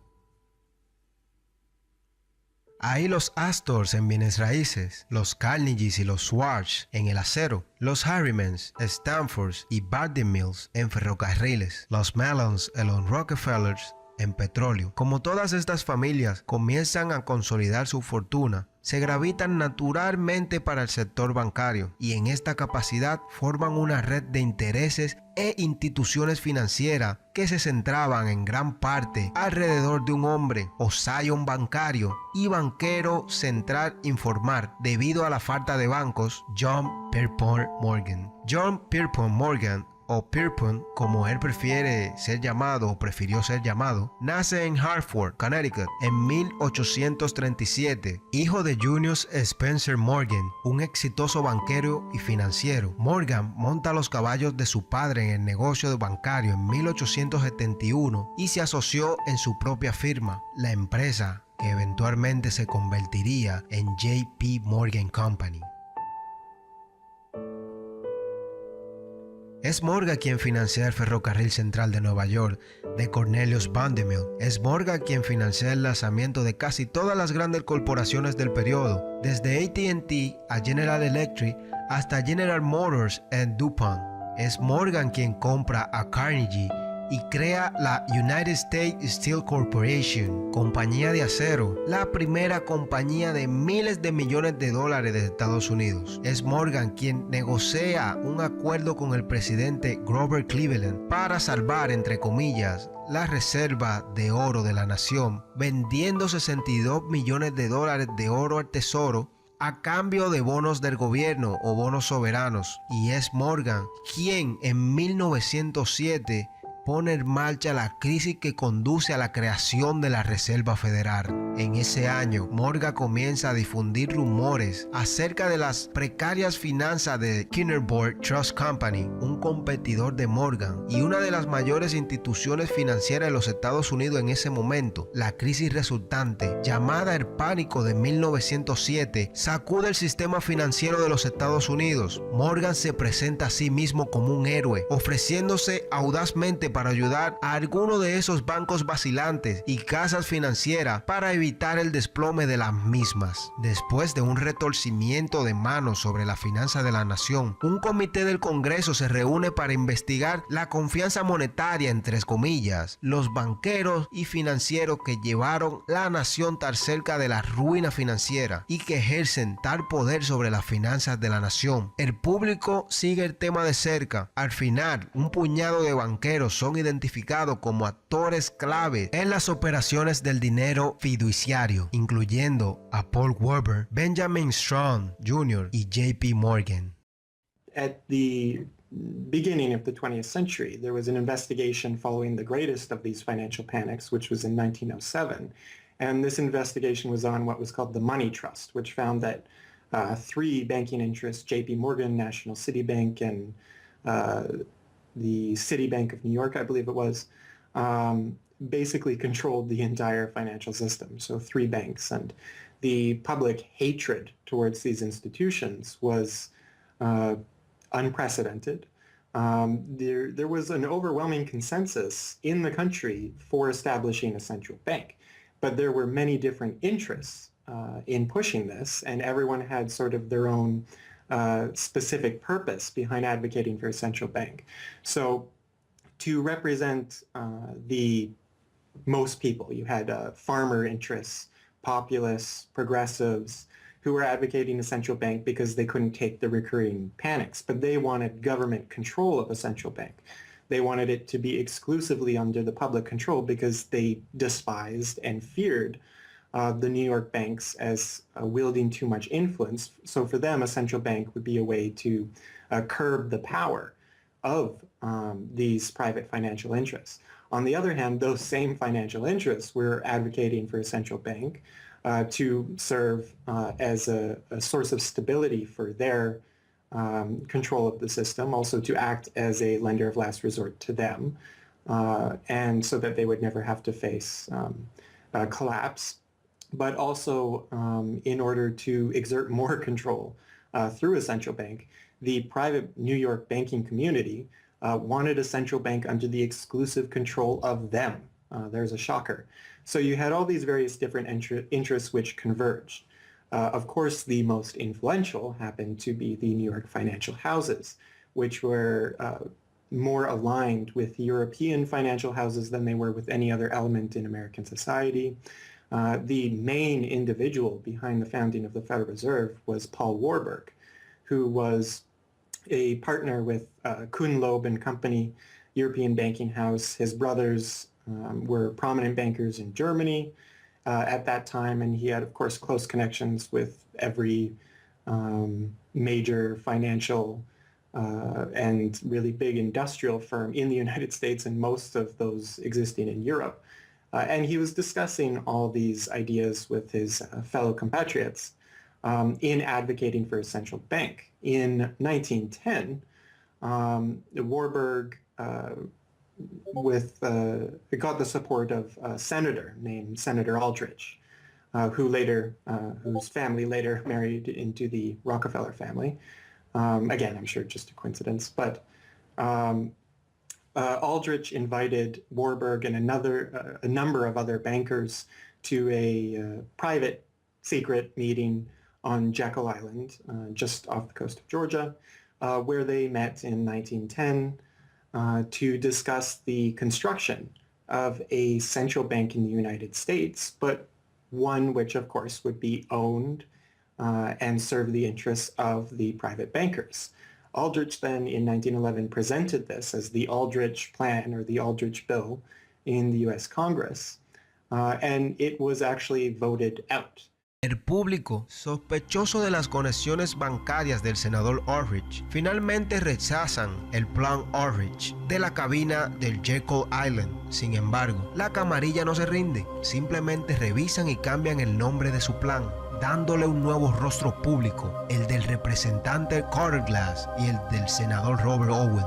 Ahí los Astors en bienes raíces, los Carnegies y los Schwartz en el acero, los Harrimans, Stanfords y Bardi Mills en ferrocarriles, los Mellons y los Rockefellers en petróleo. Como todas estas familias comienzan a consolidar su fortuna, se gravitan naturalmente para el sector bancario y en esta capacidad forman una red de intereses e instituciones financieras que se centraban en gran parte alrededor de un hombre o scion bancario y banquero central informal debido a la falta de bancos, John Pierpont Morgan. John Pierpont Morgan, o Pierpont, como él prefiere ser llamado o prefirió ser llamado, nace en Hartford, Connecticut, en 1837, hijo de Junius Spencer Morgan, un exitoso banquero y financiero. Morgan monta los caballos de su padre en el negocio bancario en 1871 y se asoció en su propia firma, la empresa que eventualmente se convertiría en J.P. Morgan Company. Es Morgan quien financia el ferrocarril central de Nueva York de Cornelius Vanderbilt. Es Morgan quien financia el lanzamiento de casi todas las grandes corporaciones del periodo, desde AT&T a General Electric hasta General Motors y DuPont. Es Morgan quien compra a Carnegie y crea la United States Steel Corporation, compañía de acero, la primera compañía de miles de millones de dólares de Estados Unidos. Es Morgan quien negocia un acuerdo con el presidente Grover Cleveland para salvar, entre comillas, la reserva de oro de la nación, vendiendo 62 millones de dólares de oro al tesoro a cambio de bonos del gobierno o bonos soberanos. Y es Morgan quien en 1907 pone en marcha la crisis que conduce a la creación de la Reserva Federal. En ese año, Morgan comienza a difundir rumores acerca de las precarias finanzas de Kinnerborough Trust Company, un competidor de Morgan y una de las mayores instituciones financieras de los Estados Unidos en ese momento. La crisis resultante, llamada el pánico de 1907, sacude el sistema financiero de los Estados Unidos. Morgan se presenta a sí mismo como un héroe, ofreciéndose audazmente para ayudar a alguno de esos bancos vacilantes y casas financieras para evitar el desplome de las mismas. Después de un retorcimiento de manos sobre la finanza de la nación, un comité del Congreso se reúne para investigar la confianza monetaria, entre comillas, los banqueros y financieros que llevaron la nación tan cerca de la ruina financiera y que ejercen tal poder sobre las finanzas de la nación. El público sigue el tema de cerca. Al final, un puñado de banqueros son identificados como actores clave en las operaciones del dinero fiduciario, incluyendo a Paul Weber, Benjamin Strong Jr. y J.P. Morgan. At the beginning of the 20th century, there was an investigation following the greatest of these financial panics, which was in 1907. And this investigation was on what was called the Money Trust, which found that three banking interests, J.P. Morgan, National City Bank, and the Citibank of New York, I believe it was, basically controlled the entire financial system. So three banks. And the public hatred towards these institutions was unprecedented. There was an overwhelming consensus in the country for establishing a central bank, but there were many different interests in pushing this, and everyone had sort of their own specific purpose behind advocating for a central bank. So to represent the most people, you had farmer interests, populists, progressives, who were advocating a central bank because they couldn't take the recurring panics, but they wanted government control of a central bank. They wanted it to be exclusively under the public control because they despised and feared the New York banks as wielding too much influence. So for them, a central bank would be a way to curb the power of these private financial interests. On the other hand, those same financial interests were advocating for a central bank to serve as a source of stability for their control of the system, also to act as a lender of last resort to them, and so that they would never have to face collapse, but also in order to exert more control through a central bank. The private New York banking community wanted a central bank under the exclusive control of them. There's a shocker. So you had all these various different interests which converged. Of course, the most influential happened to be the New York financial houses, which were more aligned with European financial houses than they were with any other element in American society. The main individual behind the founding of the Federal Reserve was Paul Warburg, who was a partner with Kuhn, Loeb and Company, European banking house. His brothers were prominent bankers in Germany at that time, and he had, of course, close connections with every major financial and really big industrial firm in the United States and most of those existing in Europe. And he was discussing all these ideas with his fellow compatriots in advocating for a central bank. In 1910, Warburg got the support of a senator named Senator Aldrich, whose family later married into the Rockefeller family. Again, I'm sure just a coincidence, but Aldrich invited Warburg and a number of other bankers to a private secret meeting on Jekyll Island, just off the coast of Georgia, where they met in 1910 to discuss the construction of a central bank in the United States, but one which, of course, would be owned and serve the interests of the private bankers. Aldrich then, in 1911, presented this as the Aldrich Plan or the Aldrich Bill in the U.S. Congress, and it was actually voted out. El público, sospechoso de las conexiones bancarias del senador Aldrich, finalmente rechazan el plan Aldrich de la cabina del Jekyll Island. Sin embargo, la camarilla no se rinde, simplemente revisan y cambian el nombre de su plan, dándole un nuevo rostro público, el del representante Carter Glass y el del senador Robert Owen.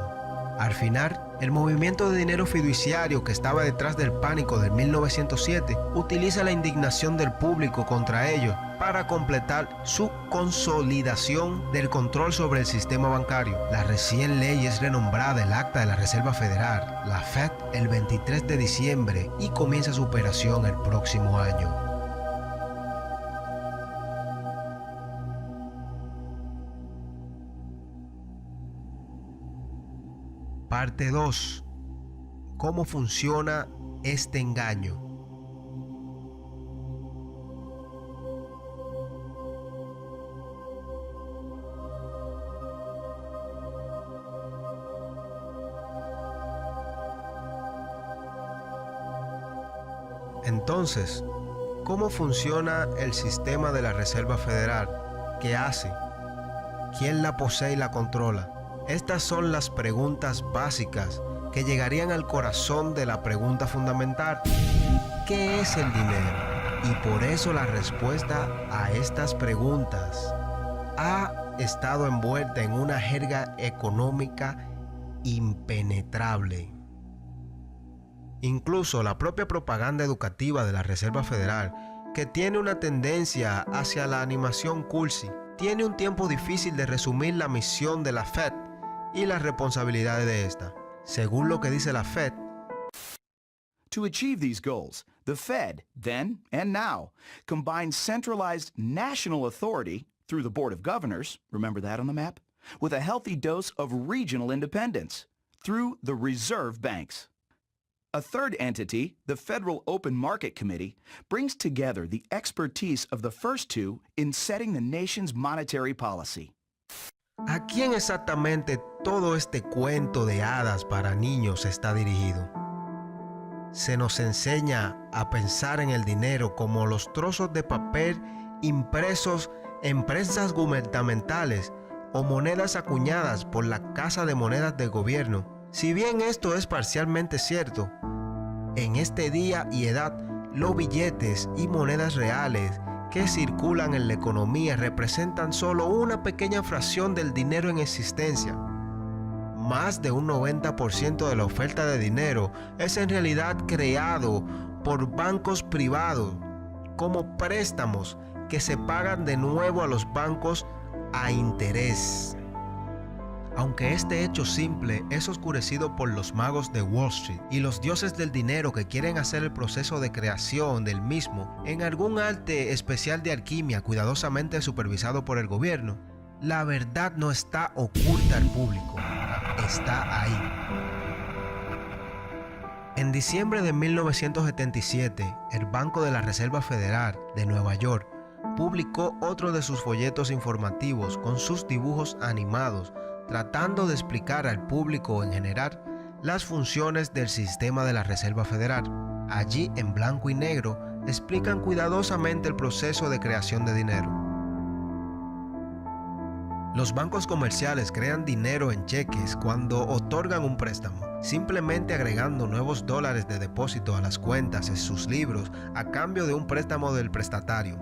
Al final, el movimiento de dinero fiduciario que estaba detrás del pánico de 1907 utiliza la indignación del público contra ellos para completar su consolidación del control sobre el sistema bancario. La recién ley es renombrada el Acta de la Reserva Federal, la Fed, el 23 de diciembre y comienza su operación el próximo año. Parte 2. ¿Cómo funciona este engaño? Entonces, ¿cómo funciona el sistema de la Reserva Federal? ¿Qué hace? ¿Quién la posee y la controla? Estas son las preguntas básicas que llegarían al corazón de la pregunta fundamental. ¿Qué es el dinero? Y por eso la respuesta a estas preguntas ha estado envuelta en una jerga económica impenetrable. Incluso la propia propaganda educativa de la Reserva Federal, que tiene una tendencia hacia la animación cursi, tiene un tiempo difícil de resumir la misión de la Fed y las responsabilidades de esta. Según lo que dice la Fed, to achieve these goals, the Fed, then and now, combines centralized national authority through the Board of Governors, remember that on the map, with a healthy dose of regional independence through the reserve banks. A third entity, the Federal Open Market Committee, brings together the expertise of the first two in setting the nation's monetary policy. ¿a quién exactamente todo este cuento de hadas para niños está dirigido. Se nos enseña a pensar en el dinero como los trozos de papel impresos en prensas gubernamentales o monedas acuñadas por la Casa de Monedas del gobierno. Si bien esto es parcialmente cierto, en este día y edad, los billetes y monedas reales que circulan en la economía representan solo una pequeña fracción del dinero en existencia. Más de un 90% de la oferta de dinero es en realidad creado por bancos privados como préstamos que se pagan de nuevo a los bancos a interés. Aunque este hecho simple es oscurecido por los magos de Wall Street y los dioses del dinero que quieren hacer el proceso de creación del mismo en algún arte especial de alquimia cuidadosamente supervisado por el gobierno, la verdad no está oculta al público, está ahí. En diciembre de 1977, el Banco de la Reserva Federal de Nueva York publicó otro de sus folletos informativos con sus dibujos animados, tratando de explicar al público en general las funciones del sistema de la Reserva Federal. Allí, en blanco y negro, explican cuidadosamente el proceso de creación de dinero. Los bancos comerciales crean dinero en cheques cuando otorgan un préstamo, simplemente agregando nuevos dólares de depósito a las cuentas en sus libros a cambio de un préstamo del prestatario.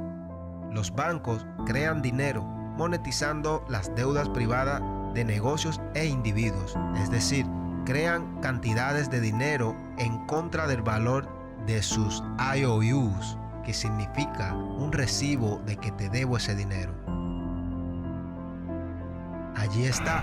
Los bancos crean dinero monetizando las deudas privadas de negocios e individuos, es decir, crean cantidades de dinero en contra del valor de sus IOUs, que significa un recibo de que te debo ese dinero. Allí está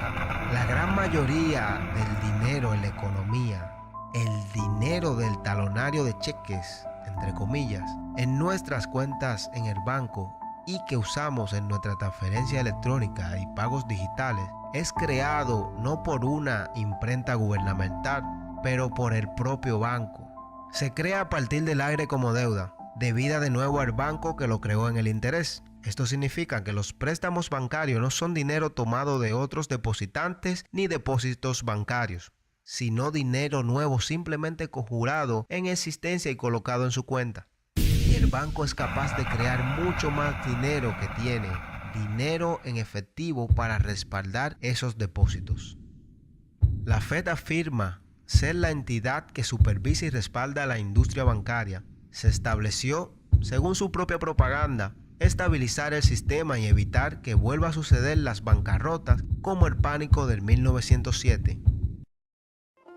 la gran mayoría del dinero en la economía, el dinero del talonario de cheques, entre comillas, en nuestras cuentas en el banco y que usamos en nuestra transferencia electrónica y pagos digitales, es creado no por una imprenta gubernamental, pero por el propio banco. Se crea a partir del aire como deuda, debida de nuevo al banco que lo creó en el interés. Esto significa que los préstamos bancarios no son dinero tomado de otros depositantes ni depósitos bancarios, sino dinero nuevo simplemente conjurado en existencia y colocado en su cuenta. Y el banco es capaz de crear mucho más dinero que tiene, dinero en efectivo para respaldar esos depósitos. La Fed afirma ser la entidad que supervisa y respalda a la industria bancaria. Se estableció, según su propia propaganda, estabilizar el sistema y evitar que vuelva a suceder las bancarrotas como el pánico del 1907.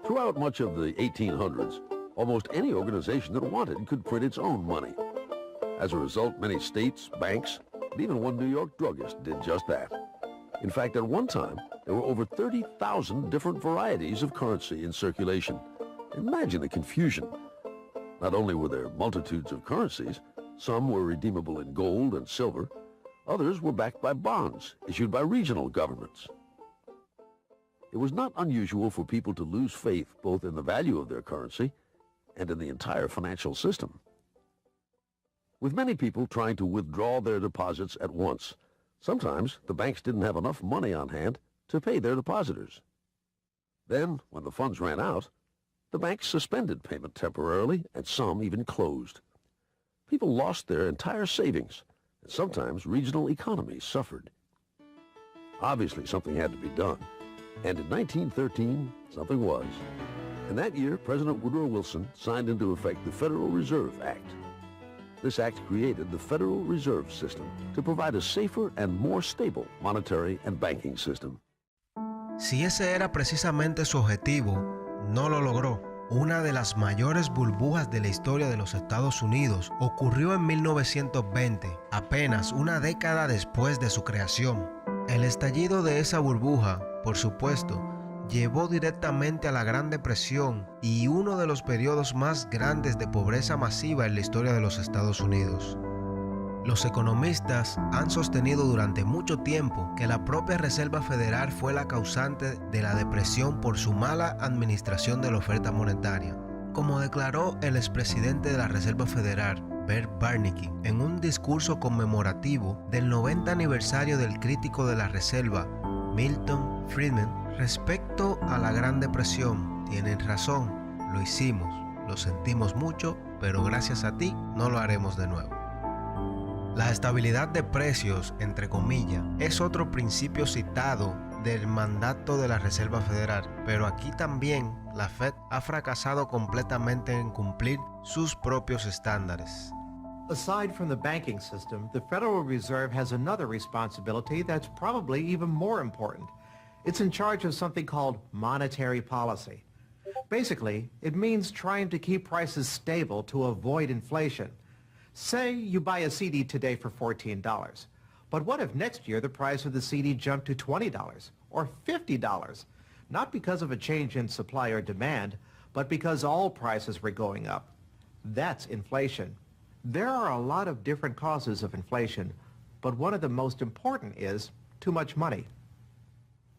Throughout much of the 1800s, almost any organization that wanted could print its own money. As a result, many states, banks, and even one New York druggist did just that. In fact, at one time, there were over 30,000 different varieties of currency in circulation. Imagine the confusion. Not only were there multitudes of currencies, some were redeemable in gold and silver, others were backed by bonds issued by regional governments. It was not unusual for people to lose faith both in the value of their currency and in the entire financial system. With many people trying to withdraw their deposits at once, sometimes the banks didn't have enough money on hand to pay their depositors. Then, when the funds ran out, the banks suspended payment temporarily, and some even closed. People lost their entire savings, and sometimes regional economies suffered. Obviously, something had to be done, and in 1913, something was. And that year, President Woodrow Wilson signed into effect the Federal Reserve Act. This act created the Federal Reserve System to provide a safer and more stable monetary and banking system. Si ese era precisamente su objetivo, no lo logró. Una de las mayores burbujas de la historia de los Estados Unidos ocurrió en 1920, apenas una década después de su creación. El estallido de esa burbuja, por supuesto, llevó directamente a la Gran Depresión y uno de los periodos más grandes de pobreza masiva en la historia de los Estados Unidos. Los economistas han sostenido durante mucho tiempo que la propia Reserva Federal fue la causante de la depresión por su mala administración de la oferta monetaria, como declaró el expresidente de la Reserva Federal, Bert Bernanke, en un discurso conmemorativo del 90 aniversario del crítico de la Reserva, Milton Friedman. Respecto a la Gran Depresión, tienen razón, lo hicimos, lo sentimos mucho, pero gracias a ti no lo haremos de nuevo. La estabilidad de precios, entre comillas, es otro principio citado del mandato de la Reserva Federal, pero aquí también la Fed ha fracasado completamente en cumplir sus propios estándares. Aside from the banking system, the Federal Reserve has another responsibility that's probably even more important. It's in charge of something called monetary policy. Basically, it means trying to keep prices stable to avoid inflation. Say you buy a CD today for $14. But what if next year the price of the CD jumped to $20 or $50? Not because of a change in supply or demand, but because all prices were going up. That's inflation. There are a lot of different causes of inflation, but one of the most important is too much money.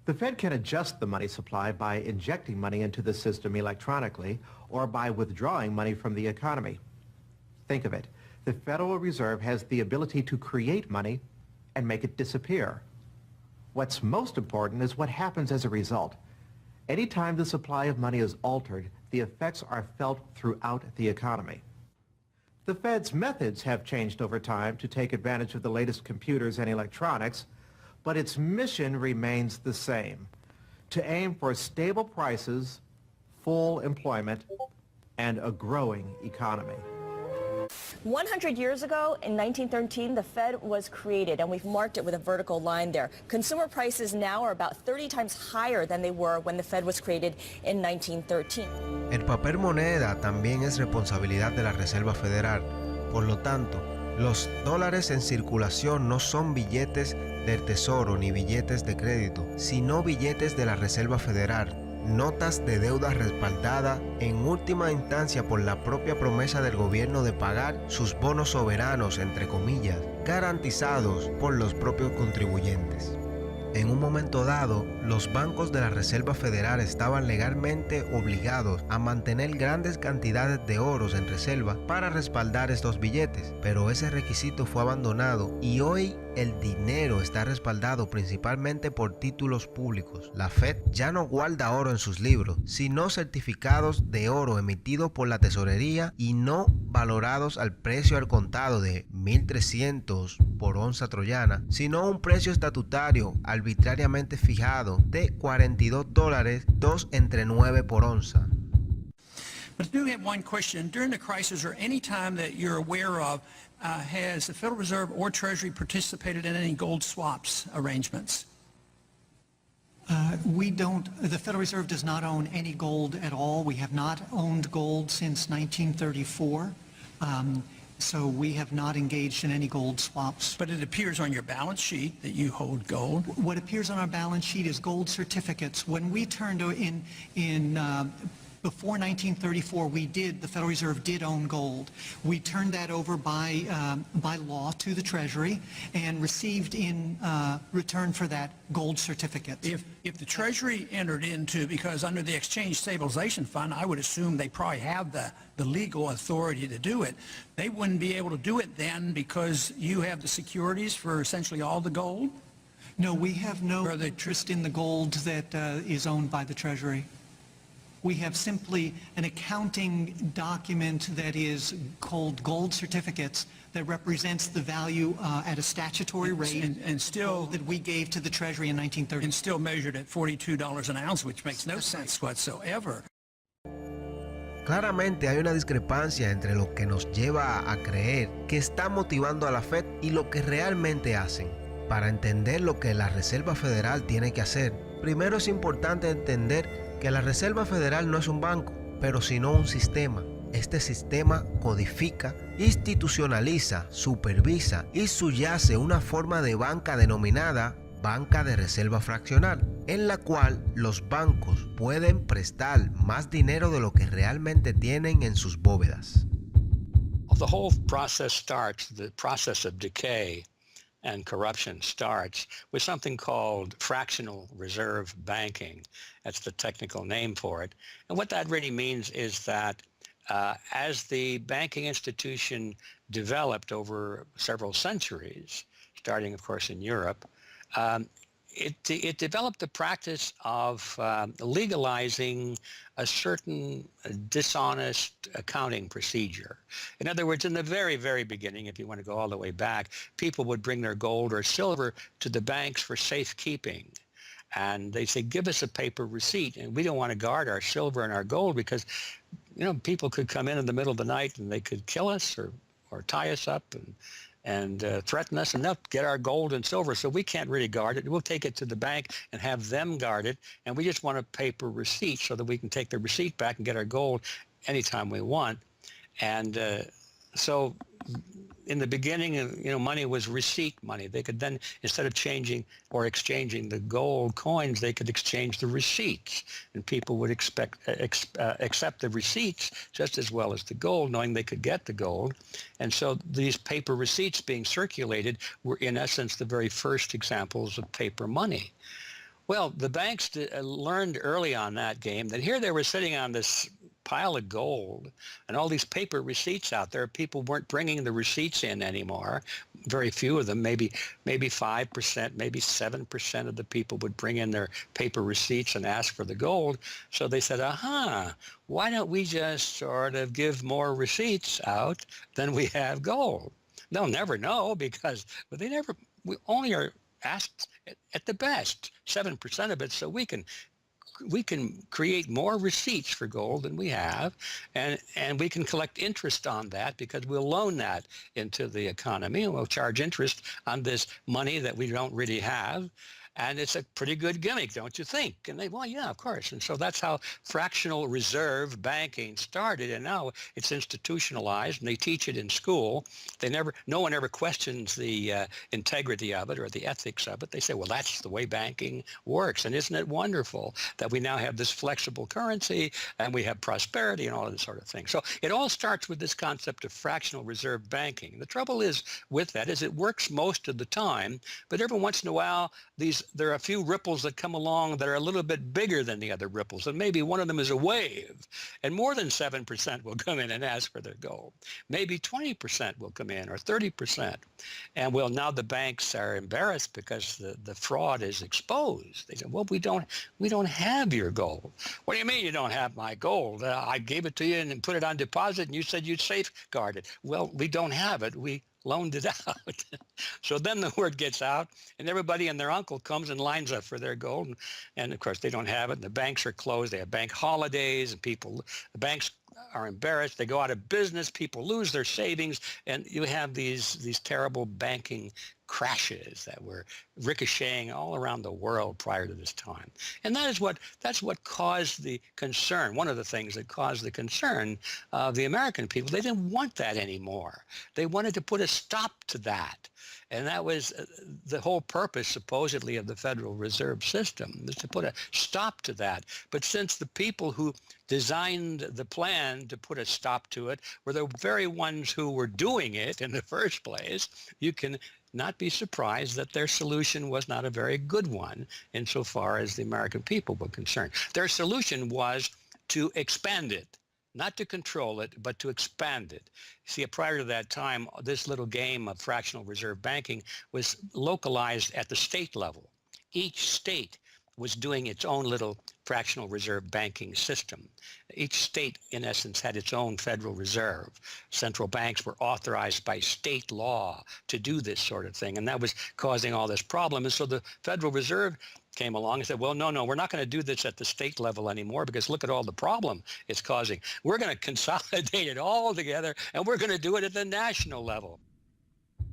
The Fed can adjust the money supply by injecting money into the system electronically or by withdrawing money from the economy. Think of it. The Federal Reserve has the ability to create money and make it disappear. What's most important is what happens as a result. Anytime the supply of money is altered, the effects are felt throughout the economy. The Fed's methods have changed over time to take advantage of the latest computers and electronics, but its mission remains the same, to aim for stable prices, full employment, and a growing economy. 100 years ago, in 1913, the Fed was created, and we've marked it with a vertical line there. Consumer prices now are about 30 times higher than they were when the Fed was created in 1913. El papel moneda también es responsabilidad de la Reserva Federal. Por lo tanto, los dólares en circulación no son billetes del Tesoro ni billetes de crédito, sino billetes de la Reserva Federal. Notas de deuda respaldada en última instancia por la propia promesa del gobierno de pagar sus bonos soberanos, entre comillas, garantizados por los propios contribuyentes. En un momento dado, los bancos de la Reserva Federal estaban legalmente obligados a mantener grandes cantidades de oros en reserva para respaldar estos billetes, pero ese requisito fue abandonado y hoy el dinero está respaldado principalmente por títulos públicos. La Fed ya no guarda oro en sus libros, sino certificados de oro emitidos por la tesorería y no valorados al precio al contado de 1.300 por onza troyana, sino un precio estatutario arbitrariamente fijado de $42, 2 entre 9 por onza. But I do have one question. During the crisis or any time that you're aware of, has the Federal Reserve or Treasury participated in any gold swaps arrangements? The Federal Reserve does not own any gold at all. We have not owned gold since 1934. So we have not engaged in any gold swaps. But it appears on your balance sheet that you hold gold. What appears on our balance sheet is gold certificates. When we turned before 1934, the Federal Reserve did own gold. We turned that over by law to the Treasury and received in return for that gold certificates. If the Treasury entered into, because under the Exchange Stabilization Fund, I would assume they probably have the legal authority to do it. They wouldn't be able to do it then because you have the securities for essentially all the gold? No, we have no interest in the gold that is owned by the Treasury. We have simply an accounting document that is called gold certificates that represents the value at a statutory rate and still that we gave to the Treasury in 1930. And still measured at $42 an ounce, which makes no sense whatsoever. Claramente hay una discrepancia entre lo que nos lleva a creer que está motivando a la Fed y lo que realmente hacen. Para entender lo que la Reserva Federal tiene que hacer, primero es importante entender que la Reserva Federal no es un banco, pero sino un sistema. Este sistema codifica, institucionaliza, supervisa y subyace una forma de banca denominada banca de reserva fraccional, en la cual los bancos pueden prestar más dinero de lo que realmente tienen en sus bóvedas. The whole process starts, the process of decay and corruption starts with something called fractional reserve banking. That's the technical name for it. And what that really means is that as the banking institution developed over several centuries, starting, of course, in Europe, it developed the practice of legalizing a certain dishonest accounting procedure. In other words, in the very, very beginning, if you want to go all the way back, people would bring their gold or silver to the banks for safekeeping. And they say, give us a paper receipt. And we don't want to guard our silver and our gold because, you know, people could come in the middle of the night and they could kill us or tie us up and threaten us, and they'll get our gold and silver, so we can't really guard it. We'll take it to the bank and have them guard it, and we just want a paper receipt so that we can take the receipt back and get our gold anytime we want. And so in the beginning, you know, money was receipt money. They could then, instead of changing or exchanging the gold coins, they could exchange the receipts, and people would accept the receipts just as well as the gold, knowing they could get the gold. And so these paper receipts being circulated were, in essence, the very first examples of paper money. Well, the banks learned early on that game that here they were sitting on this pile of gold and all these paper receipts out there. People weren't bringing the receipts in anymore. Very few of them, maybe 5%, maybe 7% of the people would bring in their paper receipts and ask for the gold. So they said, why don't we just sort of give more receipts out than we have gold? They'll never know because we only are asked at the best 7% of it, so we can create more receipts for gold than we have, and we can collect interest on that because we'll loan that into the economy and we'll charge interest on this money that we don't really have. And it's a pretty good gimmick, don't you think? And they, well, yeah, of course. And so that's how fractional reserve banking started. And now it's institutionalized, and they teach it in school. No one ever questions the integrity of it or the ethics of it. They say, well, that's the way banking works. And isn't it wonderful that we now have this flexible currency and we have prosperity and all of this sort of thing? So it all starts with this concept of fractional reserve banking. The trouble is with that is it works most of the time, but every once in a while, there are a few ripples that come along that are a little bit bigger than the other ripples, and maybe one of them is a wave, and more than 7% will come in and ask for their gold. Maybe 20% will come in, or 30%. And well, now the banks are embarrassed because the fraud is exposed. They say, well, we don't have your gold. What do you mean you don't have my gold? I gave it to you and put it on deposit, and you said you'd safeguard it. Well, we don't have it. We loaned it out. So then the word gets out, and everybody and their uncle comes and lines up for their gold. And of course, they don't have it, and the banks are closed. They have bank holidays, and the banks are embarrassed. They go out of business. People lose their savings, and you have these terrible banking crashes that were ricocheting all around the world prior to this time. And that's what caused the concern. One of the things that caused the concern of the American people, they didn't want that anymore. They wanted to put a stop to that. And that was the whole purpose, supposedly, of the Federal Reserve System, was to put a stop to that. But since the people who designed the plan to put a stop to it were the very ones who were doing it in the first place, you can not be surprised that their solution was not a very good one insofar as the American people were concerned. Their solution was to expand it, not to control it, but to expand it. See, prior to that time, this little game of fractional reserve banking was localized at the state level. Each state was doing its own little fractional reserve banking system. Each state, in essence, had its own Federal Reserve. Central banks were authorized by state law to do this sort of thing, and that was causing all this problem. And so the Federal Reserve came along and said, well, no, we're not going to do this at the state level anymore because look at all the problem it's causing. We're going to consolidate it all together, and we're going to do it at the national level.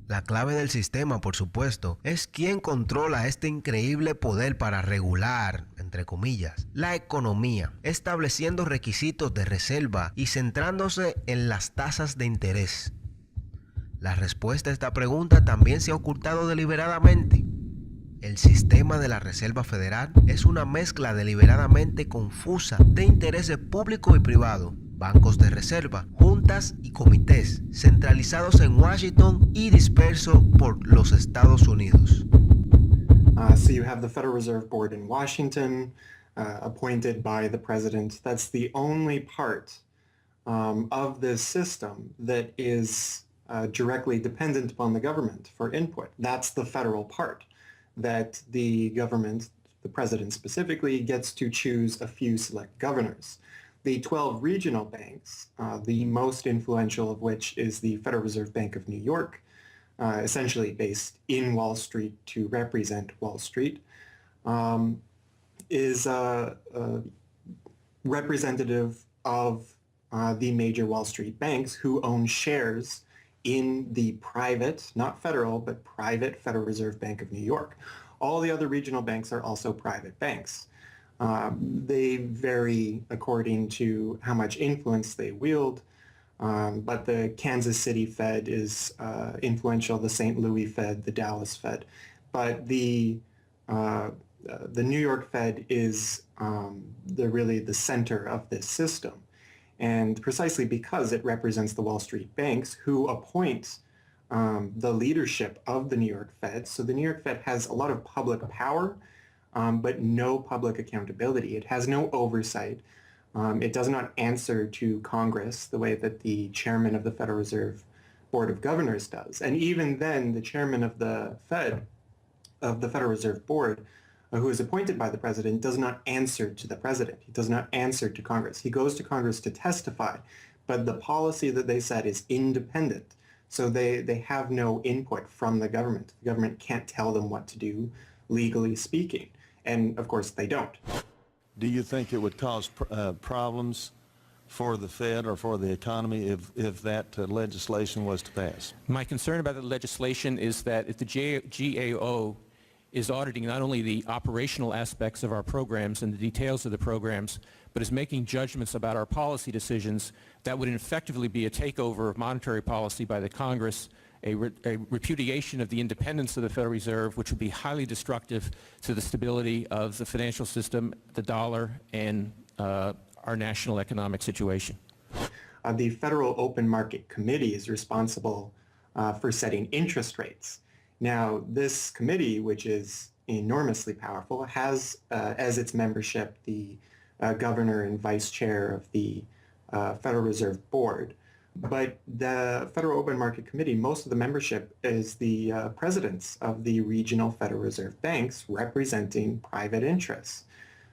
La clave del sistema, por supuesto, es quién controla este increíble poder para regular, entre comillas, la economía, estableciendo requisitos de reserva y centrándose en las tasas de interés. La respuesta a esta pregunta también se ha ocultado deliberadamente. El sistema de la Reserva Federal es una mezcla deliberadamente confusa de intereses públicos y privados, bancos de reserva, juntas y comités, centralizados en Washington y dispersos por los Estados Unidos. So you have the Federal Reserve Board in Washington, appointed by the president. That's the only part of this system that is directly dependent upon the government for input. That's the federal part. that the government, the president specifically, gets to choose a few select governors. The 12 regional banks, the most influential of which is the Federal Reserve Bank of New York, essentially based in Wall Street to represent Wall Street, is representative of the major Wall Street banks who own shares in the private, not federal, but private Federal Reserve Bank of New York. All the other regional banks are also private banks. They vary according to how much influence they wield, but the Kansas City Fed is influential, the St. Louis Fed, the Dallas Fed. But the New York Fed is really the center of this system. And precisely because it represents the Wall Street banks who appoint the leadership of the New York Fed. So the New York Fed has a lot of public power, but no public accountability. It has no oversight. It does not answer to Congress the way that the chairman of the Federal Reserve Board of Governors does. And even then, the chairman of the Fed, of the Federal Reserve Board, who is appointed by the president, does not answer to the president. He does not answer to Congress. He goes to Congress to testify, but the policy that they set is independent. So they have no input from the government. The government can't tell them what to do, legally speaking. And of course, they don't. Do you think it would cause problems for the Fed or for the economy if that legislation was to pass? My concern about the legislation is that if the GAO is auditing not only the operational aspects of our programs and the details of the programs, but is making judgments about our policy decisions, that would effectively be a takeover of monetary policy by the Congress, a repudiation of the independence of the Federal Reserve, which would be highly destructive to the stability of the financial system, the dollar, and our national economic situation. The Federal Open Market Committee is responsible for setting interest rates. Now, this committee, which is enormously powerful, has as its membership the governor and vice chair of the Federal Reserve Board. But the Federal Open Market Committee, most of the membership is the presidents of the regional Federal Reserve banks representing private interests.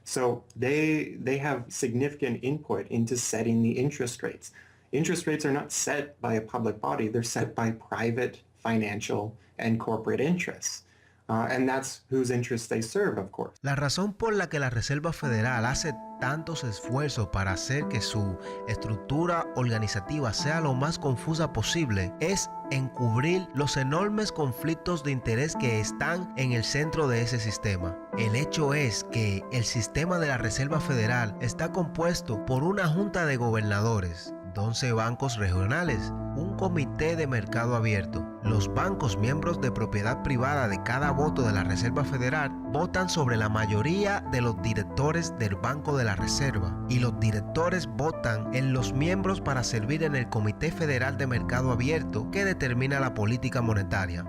So they have significant input into setting the interest rates. Interest rates are not set by a public body, they're set by private financial and corporate interests. And that's whose interests they serve, of course. La razón por la que la Reserva Federal hace tantos esfuerzos para hacer que su estructura organizativa sea lo más confusa posible es encubrir los enormes conflictos de interés que están en el centro de ese sistema. El hecho es que el sistema de la Reserva Federal está compuesto por una junta de gobernadores, 11 bancos regionales, un comité de mercado abierto. Los bancos miembros de propiedad privada de cada voto de la Reserva Federal votan sobre la mayoría de los directores del Banco de la Reserva y los directores votan en los miembros para servir en el Comité Federal de Mercado Abierto que determina la política monetaria.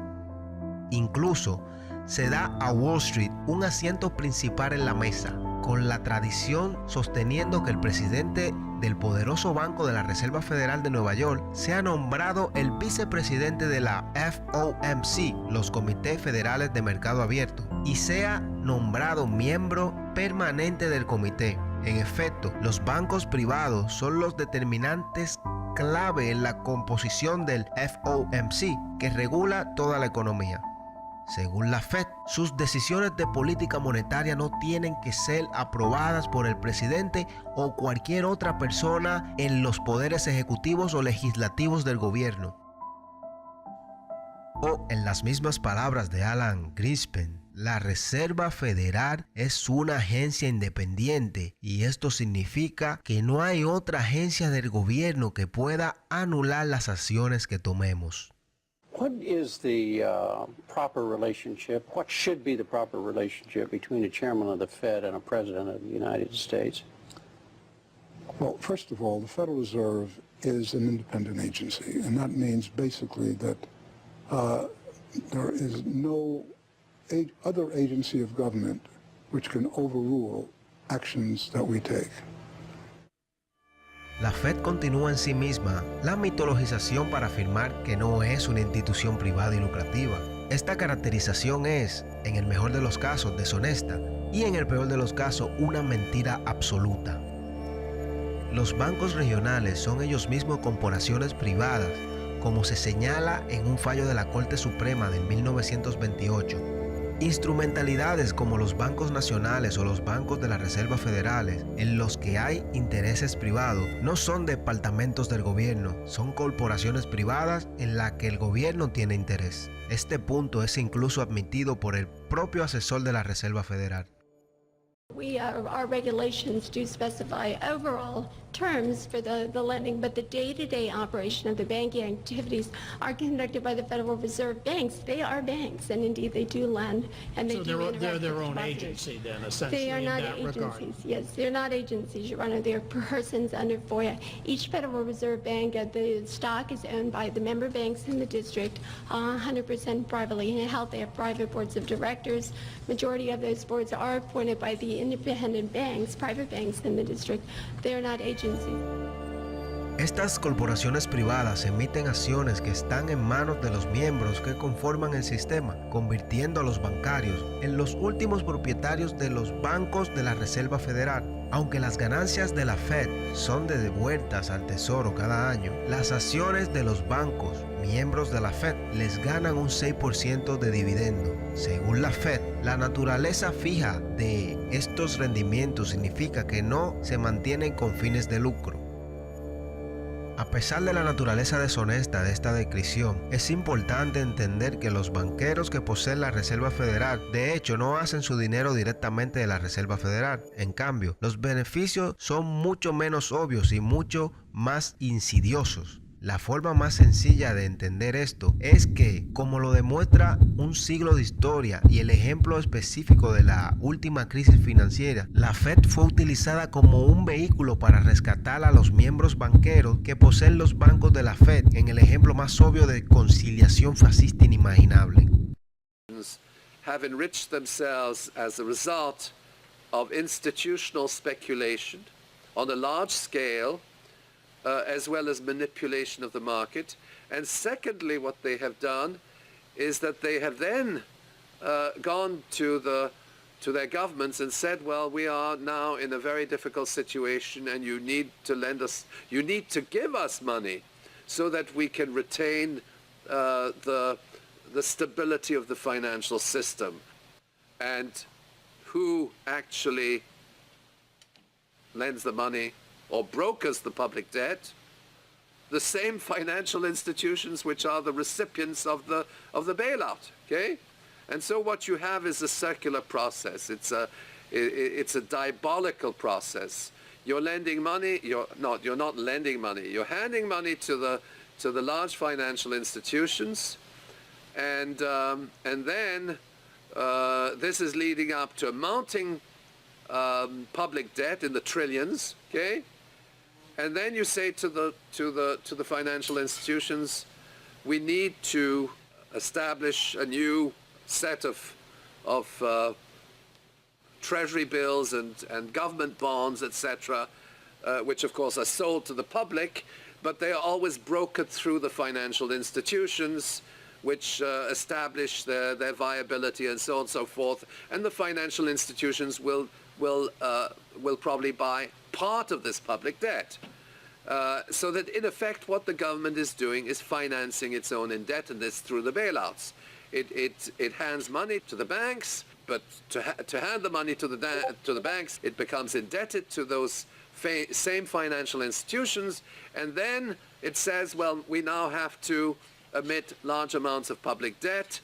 Incluso se da a Wall Street un asiento principal en la mesa, con la tradición sosteniendo que el presidente del poderoso Banco de la Reserva Federal de Nueva York sea nombrado el vicepresidente de la FOMC, los Comités Federales de Mercado Abierto, y sea nombrado miembro permanente del comité. En efecto, los bancos privados son los determinantes clave en la composición del FOMC, que regula toda la economía. Según la Fed, sus decisiones de política monetaria no tienen que ser aprobadas por el presidente o cualquier otra persona en los poderes ejecutivos o legislativos del gobierno. O, en las mismas palabras de Alan Greenspan, la Reserva Federal es una agencia independiente y esto significa que no hay otra agencia del gobierno que pueda anular las acciones que tomemos. What is the proper relationship, what should be the proper relationship between a chairman of the Fed and a president of the United States? Well, first of all, the Federal Reserve is an independent agency, and that means basically that there is no other agency of government which can overrule actions that we take. La Fed continúa en sí misma la mitologización para afirmar que no es una institución privada y lucrativa. Esta caracterización es, en el mejor de los casos, deshonesta y en el peor de los casos, una mentira absoluta. Los bancos regionales son ellos mismos corporaciones privadas, como se señala en un fallo de la Corte Suprema de 1928. Instrumentalidades como los bancos nacionales o los bancos de las reservas federales, en los que hay intereses privados, no son departamentos del gobierno, son corporaciones privadas en las que el gobierno tiene interés. Este punto es incluso admitido por el propio asesor de la Reserva Federal. Our regulations do specify overall terms for the lending, but the day-to-day operation of the banking activities are conducted by the Federal Reserve banks. They are banks, and indeed they do lend, and they So do interact they're their with own depositors. agency then, essentially, They are in not that agencies. regard. Yes, they're not agencies, Your Honor. They're persons under FOIA. Each Federal Reserve Bank, the stock is owned by the member banks in the district, 100% privately held. They have private boards of directors. Majority of those boards are appointed by the independent banks, private banks in the district. They are not agencies. Estas corporaciones privadas emiten acciones que están en manos de los miembros que conforman el sistema, convirtiendo a los bancarios en los últimos propietarios de los bancos de la Reserva Federal. Aunque las ganancias de la Fed son devueltas al Tesoro cada año, las acciones de los bancos miembros de la Fed les ganan un 6% de dividendo. Según la Fed, la naturaleza fija de estos rendimientos significa que no se mantienen con fines de lucro. A pesar de la naturaleza deshonesta de esta descripción, es importante entender que los banqueros que poseen la Reserva Federal, de hecho, no hacen su dinero directamente de la Reserva Federal. En cambio, los beneficios son mucho menos obvios y mucho más insidiosos. La forma más sencilla de entender esto es que, como lo demuestra un siglo de historia y el ejemplo específico de la última crisis financiera, la Fed fue utilizada como un vehículo para rescatar a los miembros banqueros que poseen los bancos de la Fed, en el ejemplo más obvio de conciliación fascista inimaginable. Have enriched themselves as a result of institutional speculation on a large scale, as well as manipulation of the market. And secondly, what they have done is that they have then gone to their governments and said, well, we are now in a very difficult situation and you need to lend us, you need to give us money so that we can retain the stability of the financial system. And who actually lends the money or brokers the public debt? The same financial institutions which are the recipients of the bailout, okay? And so what you have is a circular process. It's a diabolical process. You're lending money, you're not lending money. You're handing money to the large financial institutions, and then this is leading up to a mounting public debt in the trillions, okay? And then you say to the financial institutions, we need to establish a new set of treasury bills and government bonds, etc., which of course are sold to the public, but they are always brokered through the financial institutions, which establish their viability and so on and so forth. And the financial institutions will probably buy part of this public debt. So that in effect what the government is doing is financing its own indebtedness through the bailouts. It hands money to the banks, but to hand the money to the banks, it becomes indebted to those same financial institutions, and then it says, well, we now have to emit large amounts of public debt.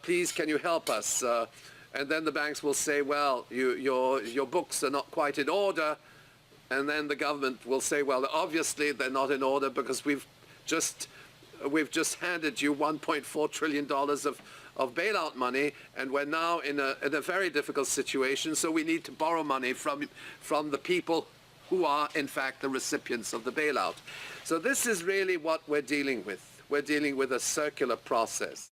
Please, can you help us? And then the banks will say, well, your books are not quite in order. And then the government will say, well, obviously they're not in order because we've just handed you $1.4 trillion of bailout money, and we're now in a very difficult situation, so we need to borrow money from the people who are, in fact, the recipients of the bailout. So this is really what we're dealing with. We're dealing with a circular process.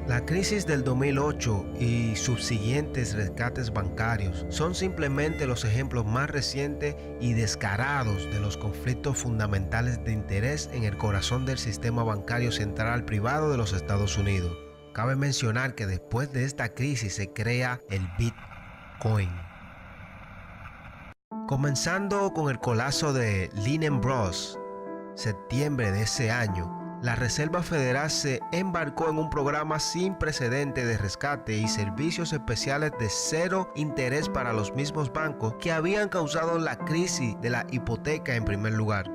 La crisis del 2008 y subsiguientes rescates bancarios son simplemente los ejemplos más recientes y descarados de los conflictos fundamentales de interés en el corazón del sistema bancario central privado de los Estados Unidos. Cabe mencionar que después de esta crisis se crea el Bitcoin. Comenzando con el colapso de Lehman Brothers, septiembre de ese año, la Reserva Federal se embarcó en un programa sin precedente de rescate y servicios especiales de cero interés para los mismos bancos que habían causado la crisis de la hipoteca en primer lugar.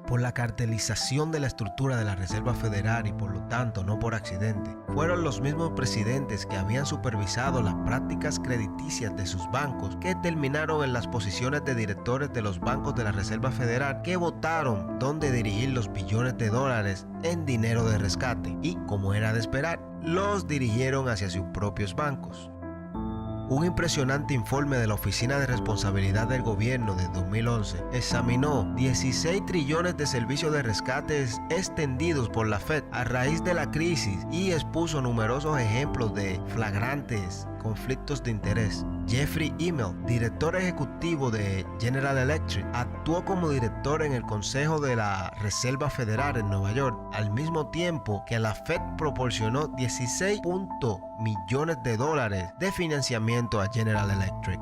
Por la cartelización de la estructura de la Reserva Federal y por lo tanto no por accidente, fueron los mismos presidentes que habían supervisado las prácticas crediticias de sus bancos que terminaron en las posiciones de directores de los bancos de la Reserva Federal que votaron dónde dirigir los billones de dólares en dinero de rescate y, como era de esperar, los dirigieron hacia sus propios bancos. Un impresionante informe de la Oficina de Responsabilidad del Gobierno de 2011 examinó 16 trillones de servicios de rescates extendidos por la Fed a raíz de la crisis y expuso numerosos ejemplos de flagrantes conflictos de interés. Jeffrey Immelt, director ejecutivo de General Electric, actuó como director en el Consejo de la Reserva Federal en Nueva York, al mismo tiempo que la Fed proporcionó 16 millones de dólares de financiamiento a General Electric.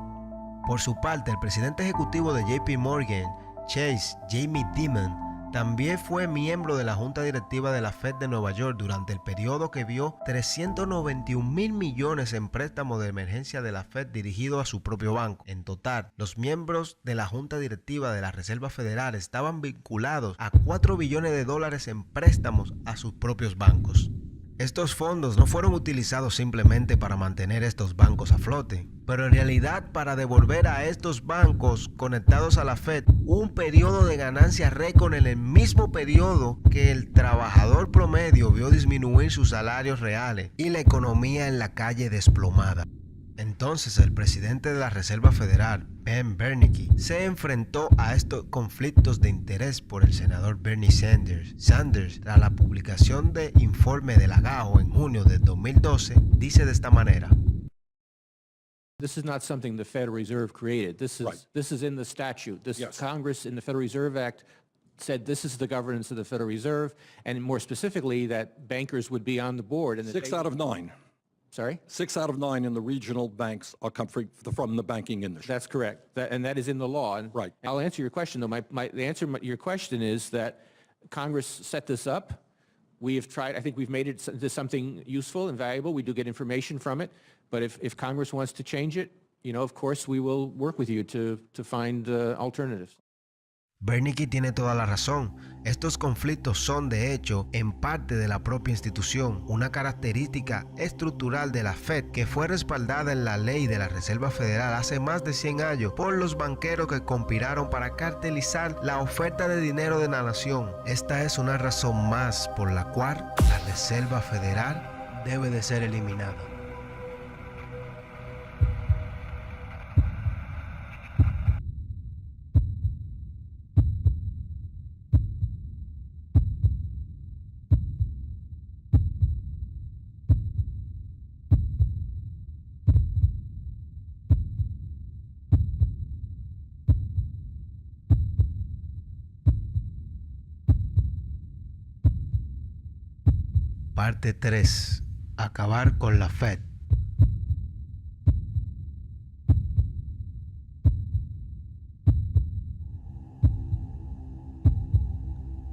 Por su parte, el presidente ejecutivo de JP Morgan Chase, Jamie Dimon, también fue miembro de la Junta Directiva de la Fed de Nueva York durante el periodo que vio 391,000 millones en préstamos de emergencia de la Fed dirigidos a su propio banco. En total, los miembros de la Junta Directiva de la Reserva Federal estaban vinculados a 4 billones de dólares en préstamos a sus propios bancos. Estos fondos no fueron utilizados simplemente para mantener estos bancos a flote, pero en realidad para devolver a estos bancos conectados a la Fed un periodo de ganancia récord en el mismo periodo que el trabajador promedio vio disminuir sus salarios reales y la economía en la calle desplomada. Entonces el presidente de la Reserva Federal, Ben Bernanke, se enfrentó a estos conflictos de interés por el senador Bernie Sanders. Sanders, tras la publicación del informe de la GAO en junio de 2012, dice de esta manera: This is not something the Federal Reserve created. This is in the statute. Congress in the Federal Reserve Act said this is the governance of the Federal Reserve, and more specifically that bankers would be on the board. And 6 out of 9. Sorry? 6 out of 9 in the regional banks are come from the banking industry. That's correct. And that is in the law. And right. I'll answer your question, though. The answer to your question is that Congress set this up. We have tried, I think we've made it into something useful and valuable. We do get information from it. But if Congress wants to change it, you know, of course, we will work with you to find alternatives. Bernanke tiene toda la razón. Estos conflictos son, de hecho, en parte de la propia institución, una característica estructural de la Fed que fue respaldada en la ley de la Reserva Federal hace más de 100 años por los banqueros que conspiraron para cartelizar la oferta de dinero de la nación. Esta es una razón más por la cual la Reserva Federal debe de ser eliminada. Parte 3. Acabar con la Fed.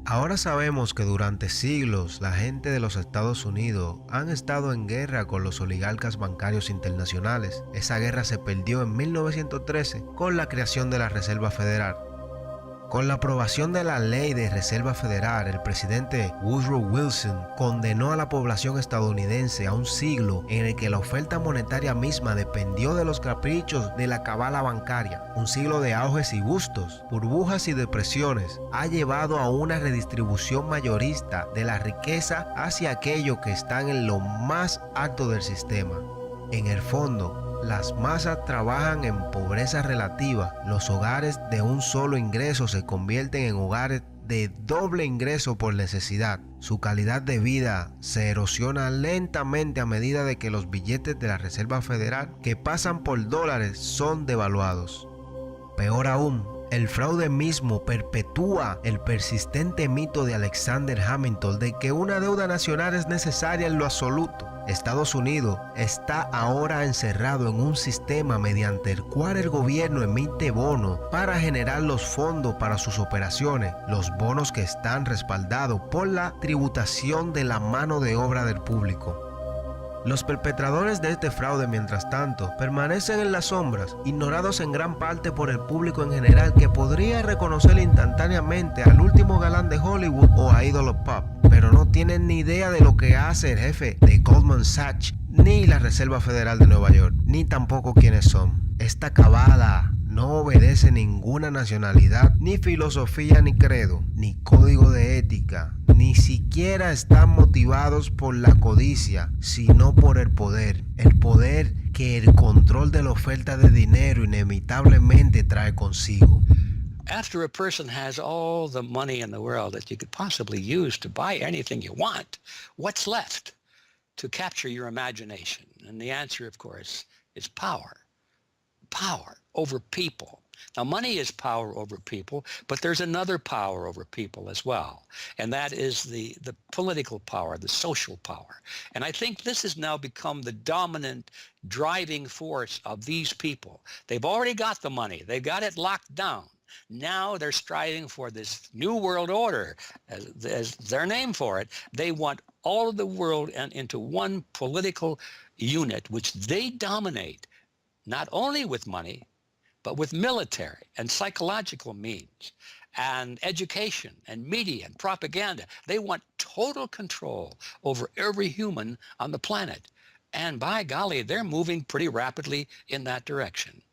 Ahora sabemos que durante siglos la gente de los Estados Unidos han estado en guerra con los oligarcas bancarios internacionales. Esa guerra se perdió en 1913 con la creación de la Reserva Federal. Con la aprobación de la Ley de Reserva Federal, el presidente Woodrow Wilson condenó a la población estadounidense a un siglo en el que la oferta monetaria misma dependió de los caprichos de la cabala bancaria. Un siglo de auges y bustos, burbujas y depresiones ha llevado a una redistribución mayorista de la riqueza hacia aquellos que están en lo más alto del sistema. En el fondo, las masas trabajan en pobreza relativa. Los hogares de un solo ingreso se convierten en hogares de doble ingreso por necesidad. Su calidad de vida se erosiona lentamente a medida de que los billetes de la Reserva Federal que pasan por dólares son devaluados. Peor aún, el fraude mismo perpetúa el persistente mito de Alexander Hamilton de que una deuda nacional es necesaria en lo absoluto. Estados Unidos está ahora encerrado en un sistema mediante el cual el gobierno emite bonos para generar los fondos para sus operaciones, los bonos que están respaldados por la tributación de la mano de obra del público. Los perpetradores de este fraude, mientras tanto, permanecen en las sombras, ignorados en gran parte por el público en general, que podría reconocer instantáneamente al último galán de Hollywood o a Idol of Pop, pero no tienen ni idea de lo que hace el jefe de Goldman Sachs, ni la Reserva Federal de Nueva York, ni tampoco quiénes son. Esta cabala no obedece ninguna nacionalidad, ni filosofía, ni credo, ni código de ética. Ni siquiera están motivados por la codicia, sino por el poder que el control de la oferta de dinero inevitablemente trae consigo. After a person has all the money in the world that you could possibly use to buy anything you want, what's left to capture your imagination? And the answer, of course, is power. Power over people. Now, money is power over people, but there's another power over people as well, and that is the political power, the social power. And I think this has now become the dominant driving force of these people. They've already got the money. They've got it locked down. Now they're striving for this new world order, as their name for it. They want all of the world into one political unit, which they dominate, not only with money, but with military and psychological means and education and media and propaganda. They want total control over every human on the planet. And by golly, they're moving pretty rapidly in that direction.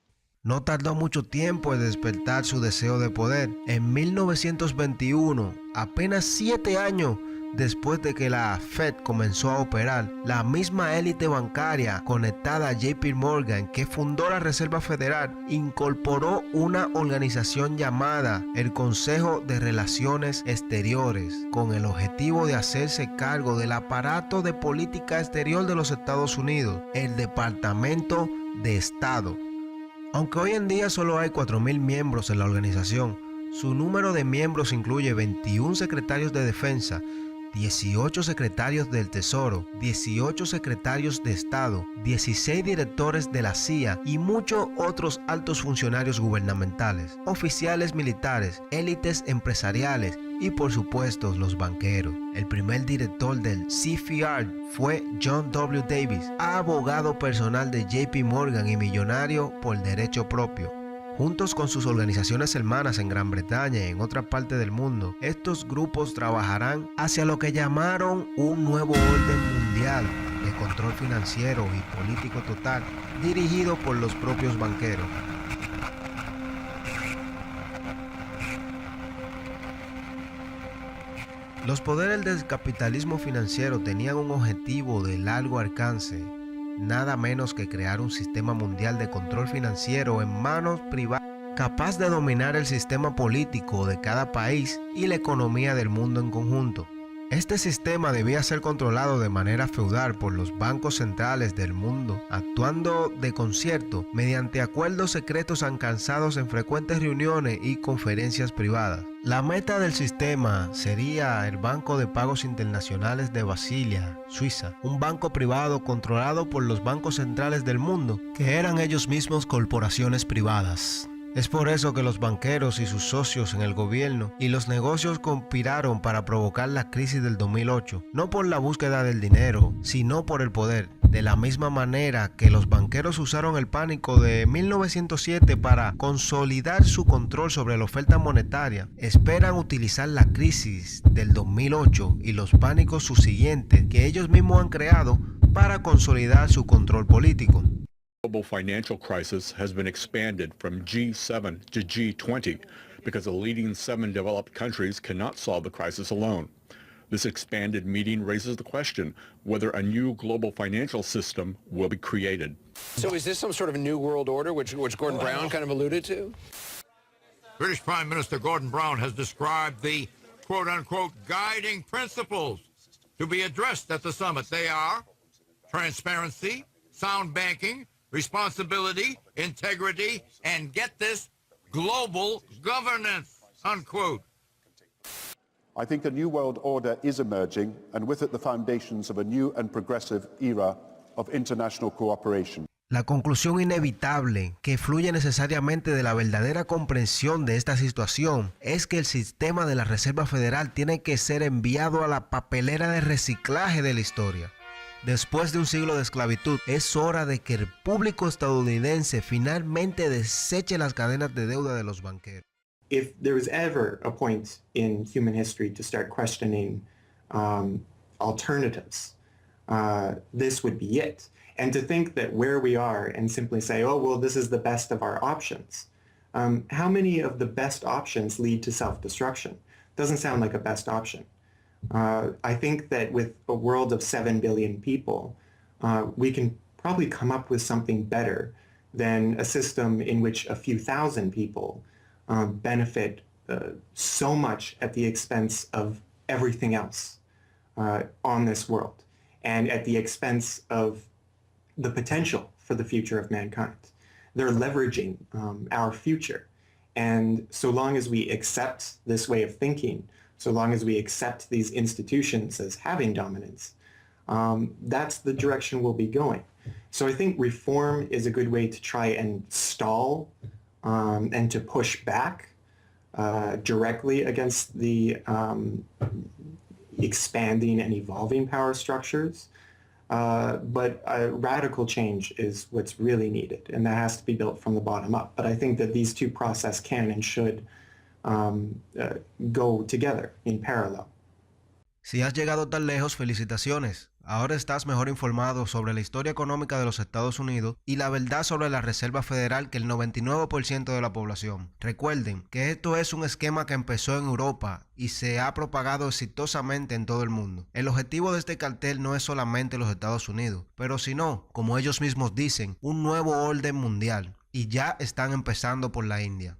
No tardó mucho tiempo en despertar su deseo de poder. En 1921, apenas 7 años después de que la Fed comenzó a operar, la misma élite bancaria conectada a JP Morgan que fundó la Reserva Federal incorporó una organización llamada el Consejo de Relaciones Exteriores con el objetivo de hacerse cargo del aparato de política exterior de los Estados Unidos, el Departamento de Estado. Aunque hoy en día solo hay 4,000 miembros en la organización, su número de miembros incluye 21 secretarios de defensa, 18 secretarios del Tesoro, 18 secretarios de Estado, 16 directores de la CIA y muchos otros altos funcionarios gubernamentales, oficiales militares, élites empresariales y por supuesto los banqueros. El primer director del CFR fue John W. Davis, abogado personal de JP Morgan y millonario por derecho propio. Juntos con sus organizaciones hermanas en Gran Bretaña y en otras partes del mundo, estos grupos trabajarán hacia lo que llamaron un nuevo orden mundial de control financiero y político total, dirigido por los propios banqueros. Los poderes del capitalismo financiero tenían un objetivo de largo alcance, nada menos que crear un sistema mundial de control financiero en manos privadas capaz de dominar el sistema político de cada país y la economía del mundo en conjunto. Este sistema debía ser controlado de manera feudal por los bancos centrales del mundo, actuando de concierto mediante acuerdos secretos alcanzados en frecuentes reuniones y conferencias privadas. La meta del sistema sería el Banco de Pagos Internacionales de Basilia, Suiza, un banco privado controlado por los bancos centrales del mundo, que eran ellos mismos corporaciones privadas. Es por eso que los banqueros y sus socios en el gobierno y los negocios conspiraron para provocar la crisis del 2008, no por la búsqueda del dinero, sino por el poder. De la misma manera que los banqueros usaron el pánico de 1907 para consolidar su control sobre la oferta monetaria, esperan utilizar la crisis del 2008 y los pánicos subsiguientes que ellos mismos han creado para consolidar su control político. The global financial crisis has been expanded from G7 to G20 because the leading 7 developed countries cannot solve the crisis alone. This expanded meeting raises the question whether a new global financial system will be created. So is this some sort of new world order, which Gordon Brown kind of alluded to? British Prime Minister Gordon Brown has described the quote-unquote guiding principles to be addressed at the summit. They are transparency, sound banking, responsibility, integrity, and get this, global governance, unquote. I think a new world order is emerging, and with it the foundations of a new and progressive era of international cooperation. La conclusión inevitable que fluye necesariamente de la verdadera comprensión de esta situación es que el sistema de la Reserva Federal tiene que ser enviado a la papelera de reciclaje de la historia. Después de un siglo de esclavitud, es hora de que el público estadounidense finalmente deseche las cadenas de deuda de los banqueros. If there was ever a point in human history to start questioning alternatives, this would be it. And to think that where we are and simply say, oh, well, this is the best of our options. How many of the best options lead to self-destruction? Doesn't sound like a best option. I think that with a world of 7 billion people, we can probably come up with something better than a system in which a few thousand people benefit so much at the expense of everything else on this world, and at the expense of the potential for the future of mankind. They're leveraging our future. And so long as we accept this way of thinking, so long as we accept these institutions as having dominance, that's the direction we'll be going. So I think reform is a good way to try and stall and to push back directly against the expanding and evolving power structures. But radical change is what's really needed, and that has to be built from the bottom up. But I think that these two processes can and should go together in parallel. Si has llegado tan lejos, felicitaciones. Ahora estás mejor informado sobre la historia económica de los Estados Unidos y la verdad sobre la Reserva Federal que el 99% de la población. Recuerden que esto es un esquema que empezó en Europa y se ha propagado exitosamente en todo el mundo. El objetivo de este cartel no es solamente los Estados Unidos, pero sino, como ellos mismos dicen, un nuevo orden mundial. Y ya están empezando por la India.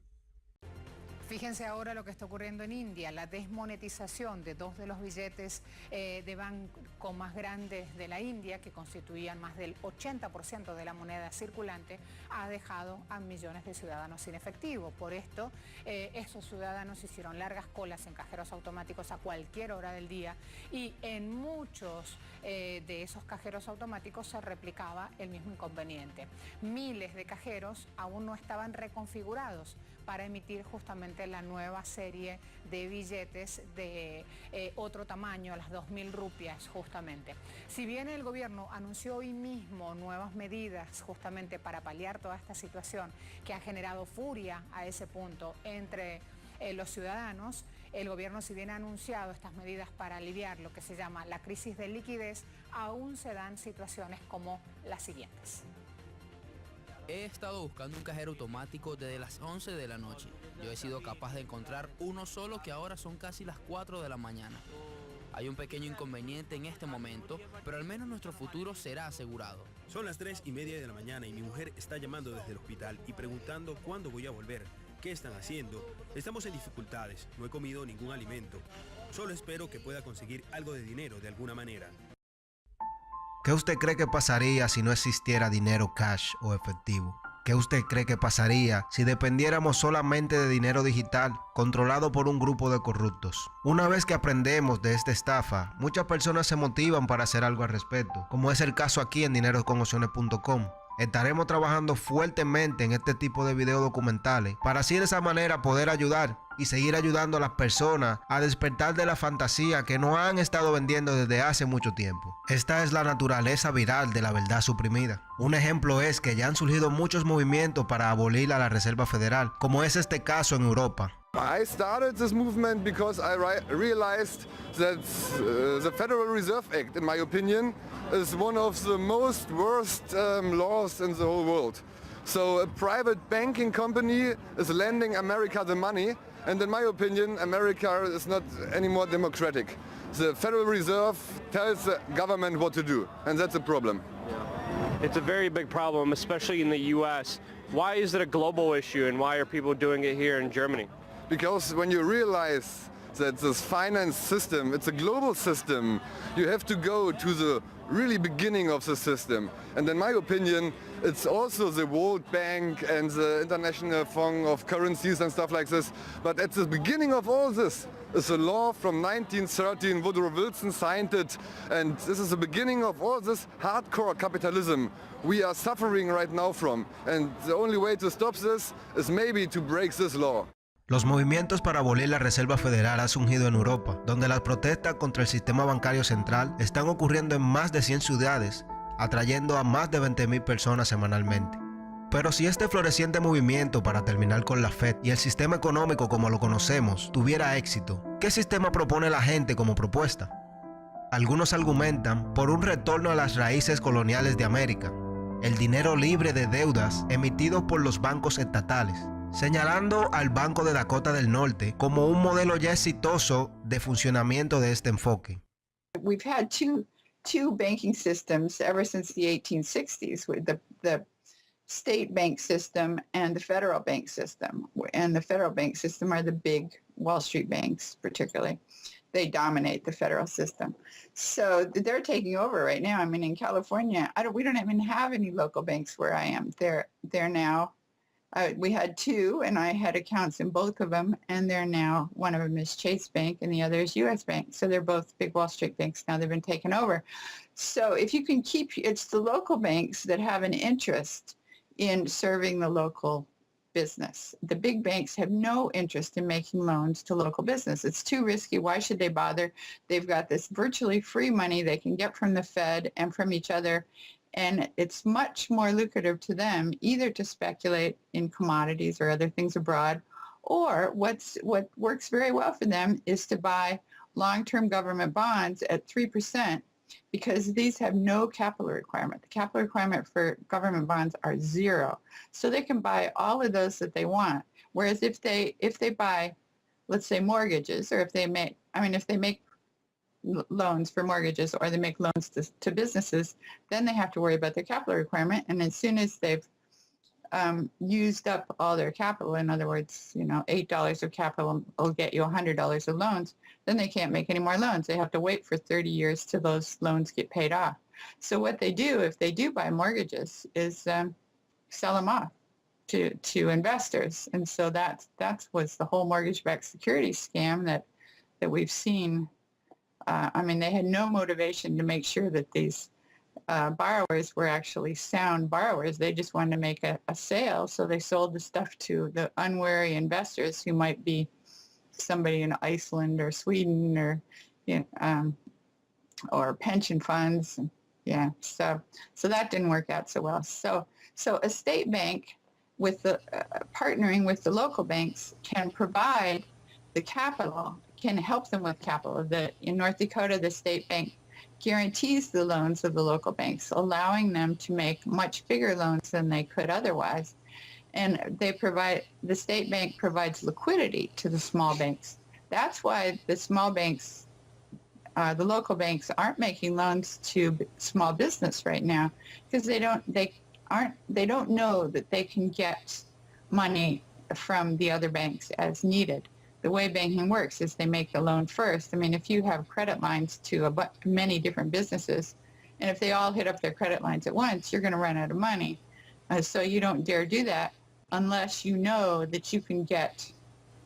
Fíjense ahora lo que está ocurriendo en India, la desmonetización de 2 de los billetes de banco más grandes de la India, que constituían más del 80% de la moneda circulante, ha dejado a millones de ciudadanos sin efectivo. Por esto, esos ciudadanos hicieron largas colas en cajeros automáticos a cualquier hora del día, y en muchos de esos cajeros automáticos se replicaba el mismo inconveniente. Miles de cajeros aún no estaban reconfigurados para emitir justamente la nueva serie de billetes de otro tamaño, las 2.000 rupias justamente. Si bien el gobierno anunció hoy mismo nuevas medidas justamente para paliar toda esta situación que ha generado furia a ese punto entre los ciudadanos, el gobierno, si bien ha anunciado estas medidas para aliviar lo que se llama la crisis de liquidez, aún se dan situaciones como las siguientes. He estado buscando un cajero automático desde las 11 de la noche. Yo he sido capaz de encontrar uno solo, que ahora son casi las 4 de la mañana. Hay un pequeño inconveniente en este momento, pero al menos nuestro futuro será asegurado. Son las 3:30 de la mañana y mi mujer está llamando desde el hospital y preguntando cuándo voy a volver. ¿Qué están haciendo? Estamos en dificultades, no he comido ningún alimento. Solo espero que pueda conseguir algo de dinero de alguna manera. ¿Qué usted cree que pasaría si no existiera dinero cash o efectivo? ¿Qué usted cree que pasaría si dependiéramos solamente de dinero digital controlado por un grupo de corruptos? Una vez que aprendemos de esta estafa, muchas personas se motivan para hacer algo al respecto, como es el caso aquí en dinerosconopciones.com. Estaremos trabajando fuertemente en este tipo de videos documentales para así de esa manera poder ayudar y seguir ayudando a las personas a despertar de la fantasía que nos han estado vendiendo desde hace mucho tiempo. Esta es la naturaleza viral de la verdad suprimida. Un ejemplo es que ya han surgido muchos movimientos para abolir a la Reserva Federal, como es este caso en Europa. I started this movement because I realized that the Federal Reserve Act, in my opinion, is one of the most worst laws in the whole world. So a private banking company is lending America the money, and in my opinion, America is not any more democratic. The Federal Reserve tells the government what to do, and that's a problem. It's a very big problem, especially in the U.S. Why is it a global issue, and why are people doing it here in Germany? Because when you realize that this finance system, it's a global system. You have to go to the really beginning of the system. And in my opinion, it's also the World Bank and the International Fund of Currencies and stuff like this. But at the beginning of all this is a law from 1913. Woodrow Wilson signed it. And this is the beginning of all this hardcore capitalism we are suffering right now from. And the only way to stop this is maybe to break this law. Los movimientos para abolir la Reserva Federal han surgido en Europa, donde las protestas contra el sistema bancario central están ocurriendo en más de 100 ciudades, atrayendo a más de 20,000 personas semanalmente. Pero si este floreciente movimiento para terminar con la Fed y el sistema económico como lo conocemos tuviera éxito, ¿qué sistema propone la gente como propuesta? Algunos argumentan por un retorno a las raíces coloniales de América, el dinero libre de deudas emitidos por los bancos estatales, señalando al Banco de Dakota del Norte como un modelo ya exitoso de funcionamiento de este enfoque. We've had two banking systems ever since the 1860s, with the state bank system and the federal bank system. And the federal bank system are the big Wall Street banks, particularly. They dominate the federal system. So they're taking over right now. I mean, in California, we don't even have any local banks where I am. They're now. We had two, and I had accounts in both of them, and they're now, one of them is Chase Bank, and the other is U.S. Bank. So they're both big Wall Street banks now. They've been taken over. So if you can keep, it's the local banks that have an interest in serving the local business. The big banks have no interest in making loans to local business. It's too risky. Why should they bother? They've got this virtually free money they can get from the Fed and from each other. And it's much more lucrative to them either to speculate in commodities or other things abroad, or what works very well for them is to buy long-term government bonds at 3%, because these have no capital requirement. The capital requirement for government bonds are zero. So they can buy all of those that they want. Whereas if they buy, let's say, mortgages, or if they make loans for mortgages, or they make loans to businesses, then they have to worry about their capital requirement. And as soon as they've used up all their capital, in other words, $8 of capital will get you $100 of loans, then they can't make any more loans. They have to wait for 30 years till those loans get paid off. So what they do, if they do buy mortgages, is sell them off to investors. And so that was the whole mortgage-backed securities scam that we've seen. They had no motivation to make sure that these borrowers were actually sound borrowers. They just wanted to make a sale, so they sold the stuff to the unwary investors who might be somebody in Iceland or Sweden or pension funds. Yeah, so that didn't work out so well. So a state bank with the partnering with the local banks can provide the capital, can help them with capital. In North Dakota, the state bank guarantees the loans of the local banks, allowing them to make much bigger loans than they could otherwise. And the state bank provides liquidity to the small banks. That's why the small banks, the local banks, aren't making loans to small business right now, because they don't know that they can get money from the other banks as needed. The way banking works is they make the loan first. If you have credit lines to many different businesses, and if they all hit up their credit lines at once, you're going to run out of money. So you don't dare do that unless you know that you can get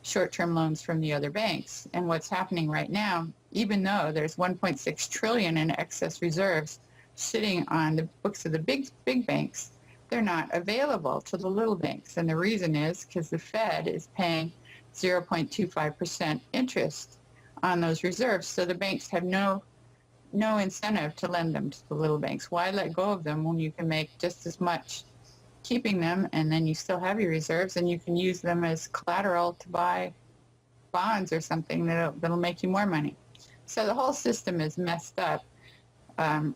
short-term loans from the other banks. And what's happening right now, even though there's $1.6 trillion in excess reserves sitting on the books of the big banks, they're not available to the little banks. And the reason is because the Fed is paying 0.25% interest on those reserves. So the banks have no incentive to lend them to the little banks. Why let go of them when you can make just as much keeping them, and then you still have your reserves, and you can use them as collateral to buy bonds or something that'll make you more money. So the whole system is messed up. And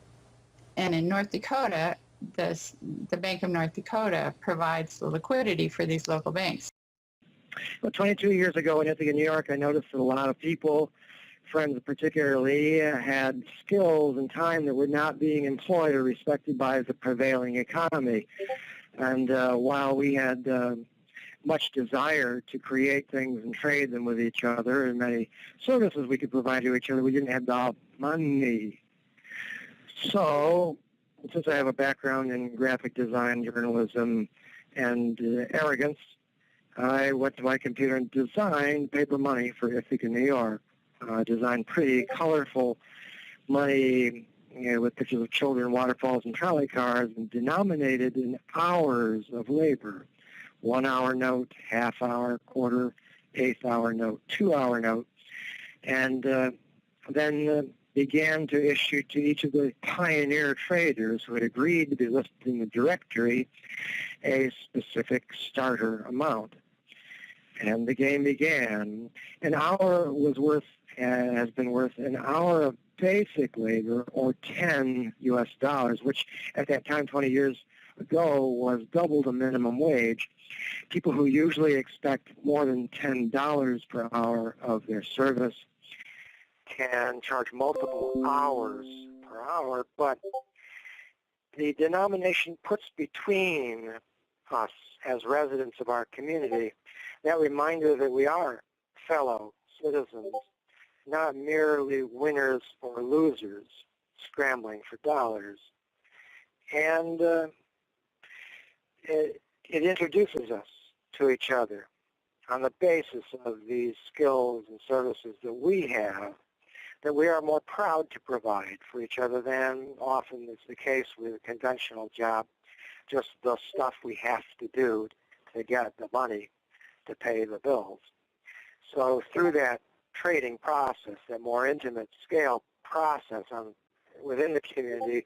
in North Dakota, the Bank of North Dakota provides the liquidity for these local banks. Well, 22 years ago in Ithaca, New York, I noticed that a lot of people, friends particularly, had skills and time that were not being employed or respected by the prevailing economy. And while we had much desire to create things and trade them with each other, and many services we could provide to each other. We didn't have the money. So, since I have a background in graphic design, journalism, and arrogance, I went to my computer and designed paper money for Ithaca, New York. Designed pretty colorful money, with pictures of children, waterfalls, and trolley cars, and denominated in hours of labor. 1 hour note, half hour, quarter, eighth hour note, 2 hour note, and then began to issue to each of the pioneer traders who had agreed to be listed in the directory a specific starter amount. And the game began. An hour was worth, has been worth an hour of basic labor, or 10 US dollars, which at that time, 20 years ago, was double the minimum wage. People who usually expect more than $10 per hour of their service can charge multiple hours per hour, but the denomination puts between us as residents of our community that reminder that we are fellow citizens, not merely winners or losers scrambling for dollars. And it introduces us to each other on the basis of these skills and services that we have, that we are more proud to provide for each other than often is the case with a conventional job, just the stuff we have to do to get the money to pay the bills. So through that trading process, that more intimate scale process within the community,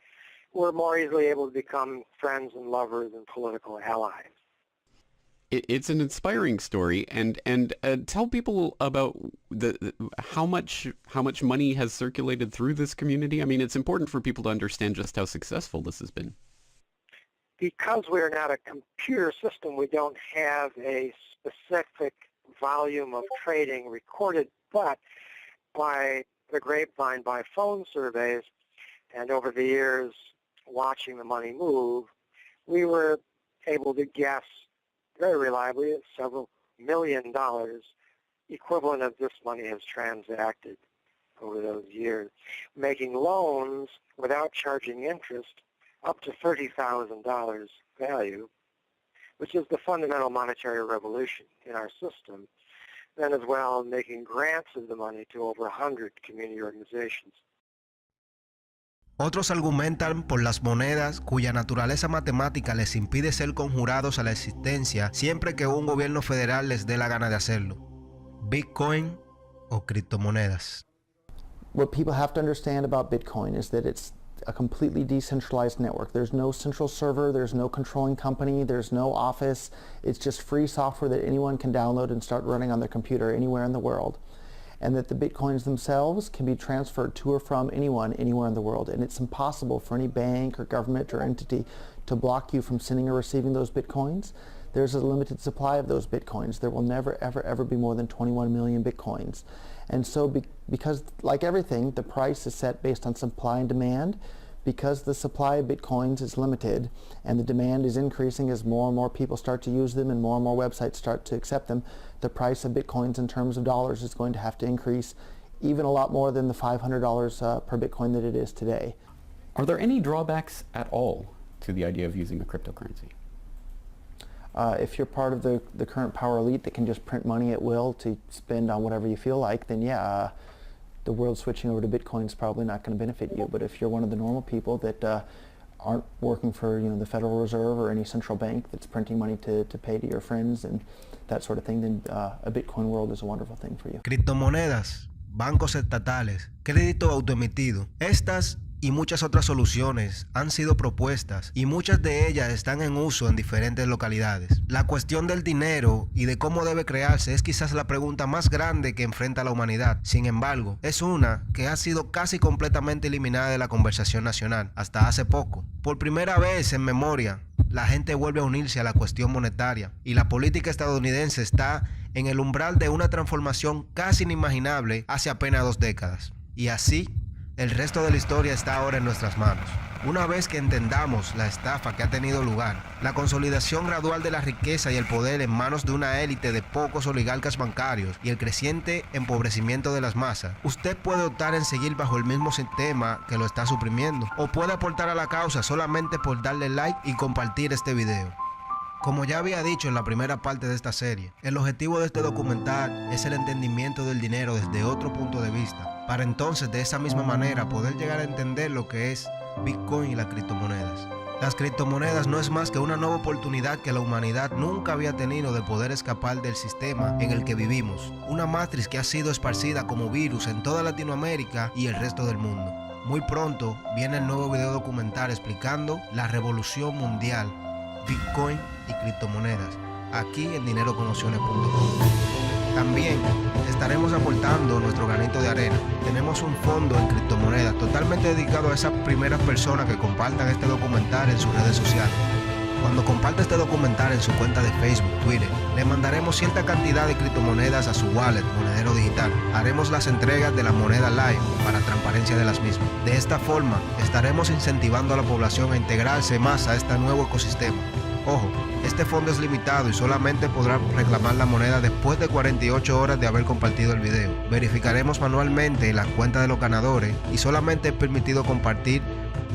we're more easily able to become friends and lovers and political allies. It's an inspiring story, and tell people about how much money has circulated through this community. I mean, it's important for people to understand just how successful this has been. Because we're not a computer system, we don't have a specific volume of trading recorded, but by the grapevine, by phone surveys, and over the years watching the money move, we were able to guess very reliably at several $1 million equivalent of this money has transacted over those years, making loans without charging interest up to $30,000 value, which is the fundamental monetary revolution in our system. Then as well, making grants of the money to over 100 community organizations. Otros argumentan por las monedas cuya naturaleza matemática les impide ser conjurados a la existencia siempre que un gobierno federal les dé la gana de hacerlo. Bitcoin o criptomonedas. What people have to understand about Bitcoin is that it's a completely decentralized network. There's no central server, there's no controlling company, there's no office. It's just free software that anyone can download and start running on their computer anywhere in the world. And that the Bitcoins themselves can be transferred to or from anyone, anywhere in the world. And it's impossible for any bank or government or entity to block you from sending or receiving those Bitcoins. There's a limited supply of those Bitcoins. There will never, ever, ever be more than 21 million Bitcoins. And so because, like everything, the price is set based on supply and demand, because the supply of Bitcoins is limited and the demand is increasing as more and more people start to use them and more websites start to accept them, the price of Bitcoins in terms of dollars is going to have to increase even a lot more than the $500 per Bitcoin that it is today. Are there any drawbacks at all to the idea of using a cryptocurrency? If you're part of the current power elite that can just print money at will to spend on whatever you feel like, then yeah, the world switching over to Bitcoin is probably not going to benefit you. But if you're one of the normal people that aren't working for the Federal Reserve or any central bank that's printing money to pay to your friends and that sort of thing, then a Bitcoin world is a wonderful thing for you. Criptomonedas, bancos estatales, crédito autoemitido. Estas y muchas otras soluciones han sido propuestas y muchas de ellas están en uso en diferentes localidades. La cuestión del dinero y de cómo debe crearse es quizás la pregunta más grande que enfrenta la humanidad. Sin embargo, es una que ha sido casi completamente eliminada de la conversación nacional hasta hace poco. Por primera vez en memoria, la gente vuelve a unirse a la cuestión monetaria y la política estadounidense está en el umbral de una transformación casi inimaginable hace apenas 2 décadas. Y así, El resto de la historia está ahora en nuestras manos. Una vez que entendamos la estafa que ha tenido lugar, la consolidación gradual de la riqueza y el poder en manos de una élite de pocos oligarcas bancarios y el creciente empobrecimiento de las masas, usted puede optar en seguir bajo el mismo sistema que lo está suprimiendo, o puede aportar a la causa solamente por darle like y compartir este video. Como ya había dicho en la primera parte de esta serie, el objetivo de este documental es el entendimiento del dinero desde otro punto de vista, para entonces de esa misma manera poder llegar a entender lo que es Bitcoin y las criptomonedas. Las criptomonedas no es más que una nueva oportunidad que la humanidad nunca había tenido de poder escapar del sistema en el que vivimos, una matriz que ha sido esparcida como virus en toda Latinoamérica y el resto del mundo. Muy pronto viene el nuevo video documental explicando la revolución mundial, Bitcoin y criptomonedas, aquí en dineroconopciones.com. También estaremos aportando nuestro granito de arena. Tenemos un fondo en criptomonedas totalmente dedicado a esas primeras personas que compartan este documental en sus redes sociales. Cuando comparte este documental en su cuenta de Facebook, Twitter, le mandaremos cierta cantidad de criptomonedas a su wallet, monedero digital. Haremos las entregas de la moneda live para transparencia de las mismas. De esta forma, estaremos incentivando a la población a integrarse más a este nuevo ecosistema. Ojo, este fondo es limitado y solamente podrá reclamar la moneda después de 48 horas de haber compartido el video. Verificaremos manualmente la cuenta de los ganadores y solamente es permitido compartir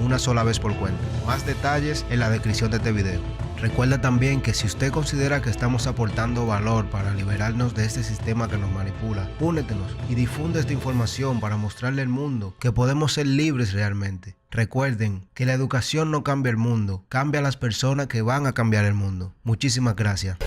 una sola vez por cuenta. Más detalles en la descripción de este video. Recuerda también que si usted considera que estamos aportando valor para liberarnos de este sistema que nos manipula, únetenos y difunde esta información para mostrarle al mundo que podemos ser libres realmente. Recuerden que la educación no cambia el mundo, cambia a las personas que van a cambiar el mundo. Muchísimas gracias.